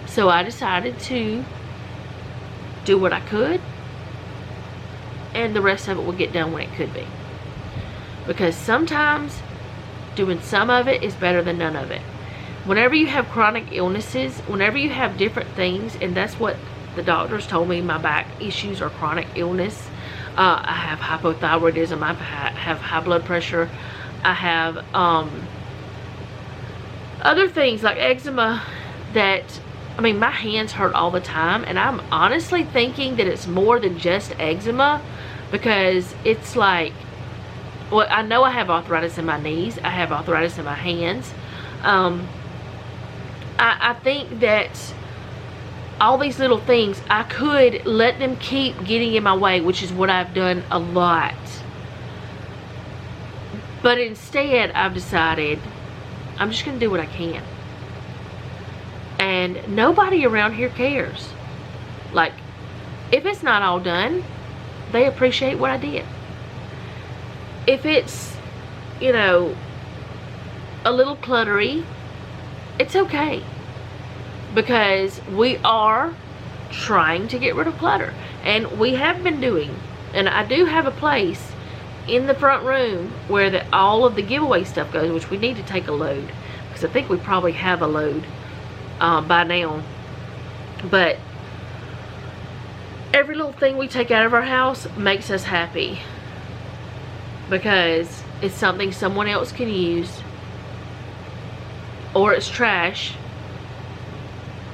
So I decided to do what I could, and the rest of it will get done when it could be. Because sometimes doing some of it is better than none of it. Whenever you have chronic illnesses, whenever you have different things, and that's what the doctors told me, my back issues are chronic illness. I have hypothyroidism, I have high blood pressure, I have other things like eczema that, I mean, my hands hurt all the time, and I'm honestly thinking that it's more than just eczema, because it's like, well, I know I have arthritis in my knees, I have arthritis in my hands. I think that all these little things, I could let them keep getting in my way, which is what I've done a lot. But instead, I've decided I'm just going to do what I can. And nobody around here cares. Like, if it's not all done, they appreciate what I did. If it's, you know, a little cluttery, it's okay. Because we are trying to get rid of clutter. And we have been doing. And I do have a place in the front room where all of the giveaway stuff goes, which we need to take a load. Because I think we probably have a load by now. But every little thing we take out of our house makes us happy. Because it's something someone else can use. Or it's trash.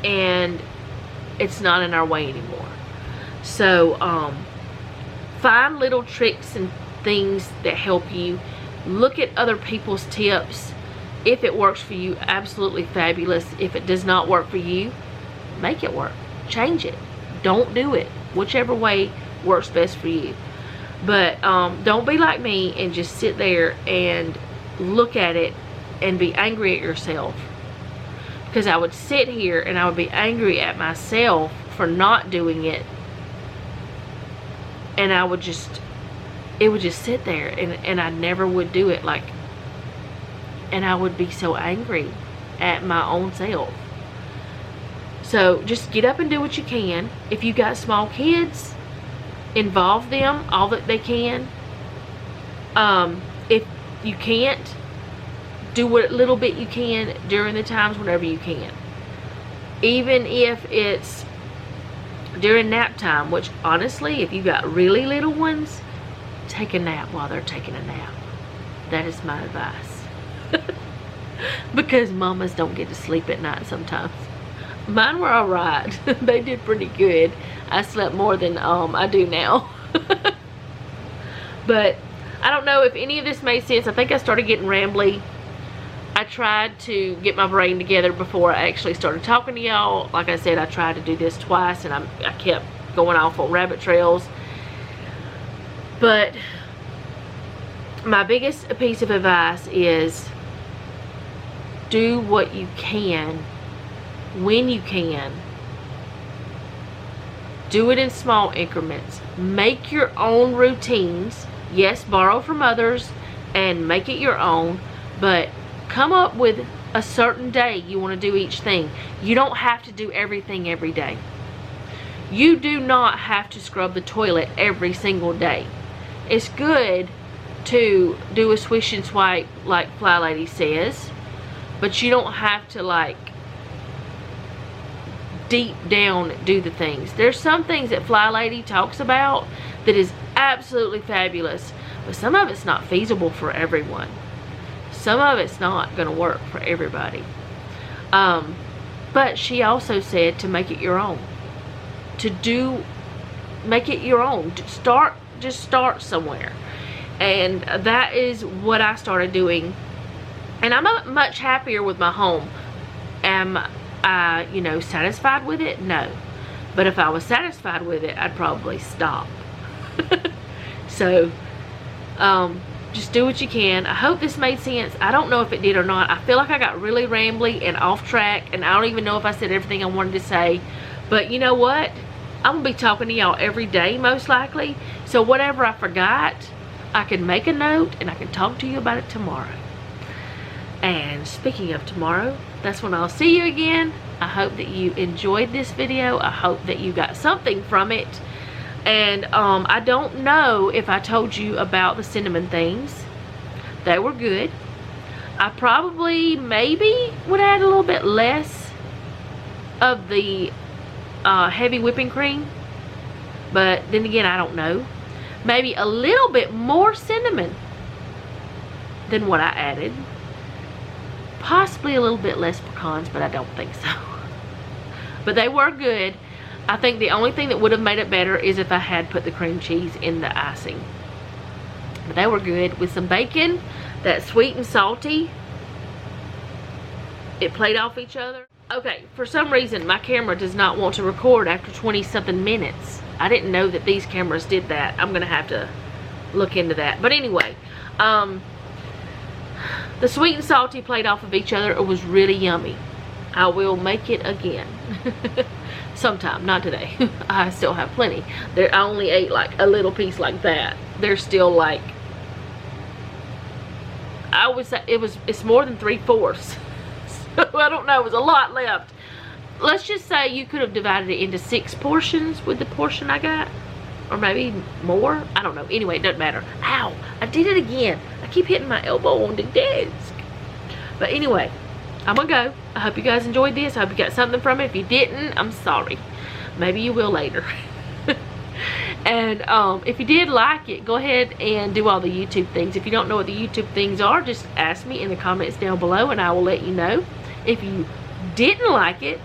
And it's not in our way anymore. So find little tricks and things that help you. Look at other people's tips. If it works for you, absolutely fabulous. If it does not work for you, make it work. Change it. Don't do it. Whichever way works best for you. But don't be like me and just sit there and look at it and be angry at yourself. Because I would sit here and I would be angry at myself for not doing it. And I would just, it would just sit there, and I never would do it. Like, and I would be so angry at my own self. So just get up and do what you can. If you got small kids, involve them all that they can. If you can't, do what little bit you can during the times whenever you can. Even if it's during nap time, which honestly, if you got really little ones, take a nap while they're taking a nap. That is my advice. Because mamas don't get to sleep at night sometimes. Mine were alright. They did pretty good. I slept more than I do now. But I don't know if any of this made sense. I think I started getting rambly. I tried to get my brain together before I actually started talking to y'all. Like I said, I tried to do this twice, and I kept going off on rabbit trails. But my biggest piece of advice is do what you can when you can. Do it in small increments. Make your own routines. Yes, borrow from others and make it your own, but come up with a certain day you want to do each thing. You don't have to do everything every day. You do not have to scrub the toilet every single day. It's good to do a swish and swipe like Fly Lady says, but you don't have to like deep down do the things. There's some things that Fly Lady talks about that is absolutely fabulous, but some of it's not feasible for everyone. Some of it's not going to work for everybody. But she also said to make it your own. to make it your own. Just start somewhere. And that is what I started doing. And I'm much happier with my home. Am I, you know, satisfied with it? No. But if I was satisfied with it, I'd probably stop. So, just do what you can. I hope this made sense. I don't know if it did or not. I feel like I got really rambly and off track, and I don't even know if I said everything I wanted to say. But you know what? I'm gonna be talking to y'all every day, most likely. So whatever I forgot, I can make a note and I can talk to you about it tomorrow. And speaking of tomorrow, that's when I'll see you again. I hope that you enjoyed this video. I hope that you got something from it. And I don't know if I told you about the cinnamon things. They were good. I probably maybe would add a little bit less of the heavy whipping cream. But then again, I don't know. Maybe a little bit more cinnamon than what I added. Possibly a little bit less pecans, but I don't think so. But they were good. I think the only thing that would have made it better is if I had put the cream cheese in the icing. But they were good with some bacon, that sweet and salty. It played off each other. Okay, for some reason my camera does not want to record after 20-something minutes. I didn't know that these cameras did that. I'm gonna have to look into that. But anyway, the sweet and salty played off of each other. It was really yummy. I will make it again. Sometime, not today. I still have plenty. I only ate like a little piece like that. There's still like, I would say it's more than 3/4. So I don't know, it was a lot left. Let's just say you could have divided it into 6 portions with the portion I got. Or maybe more. I don't know. Anyway, it doesn't matter. Ow, I did it again. I keep hitting my elbow on the desk. But anyway, I'm gonna go. I hope you guys enjoyed this. I hope you got something from it. If you didn't, I'm sorry. Maybe you will later. And if you did like it, go ahead and do all the YouTube things. If you don't know what the YouTube things are, just ask me in the comments down below and I will let you know. If you didn't like it,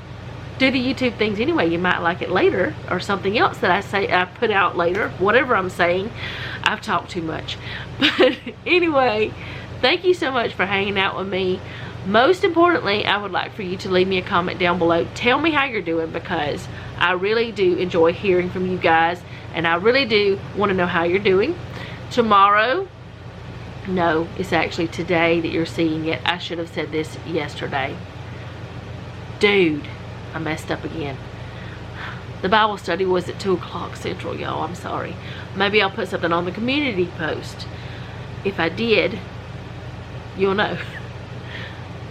do the YouTube things anyway. You might like it later, or something else that I put out later. Whatever I'm saying. I've talked too much. But anyway, thank you so much for hanging out with me. Most importantly, I would like for you to leave me a comment down below. Tell me how you're doing, because I really do enjoy hearing from you guys, and I really do want to know how you're doing. Tomorrow, no, it's actually today that you're seeing it. I should have said this yesterday. Dude, I messed up again. The Bible study was at 2 o'clock Central, y'all. I'm sorry. Maybe I'll put something on the community post. If I did, you'll know.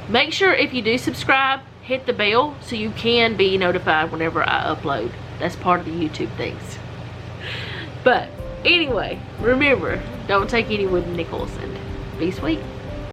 Make sure if you do subscribe, hit the bell so you can be notified whenever I upload. That's part of the YouTube things. But anyway, remember, don't take any wooden nickels, and be sweet.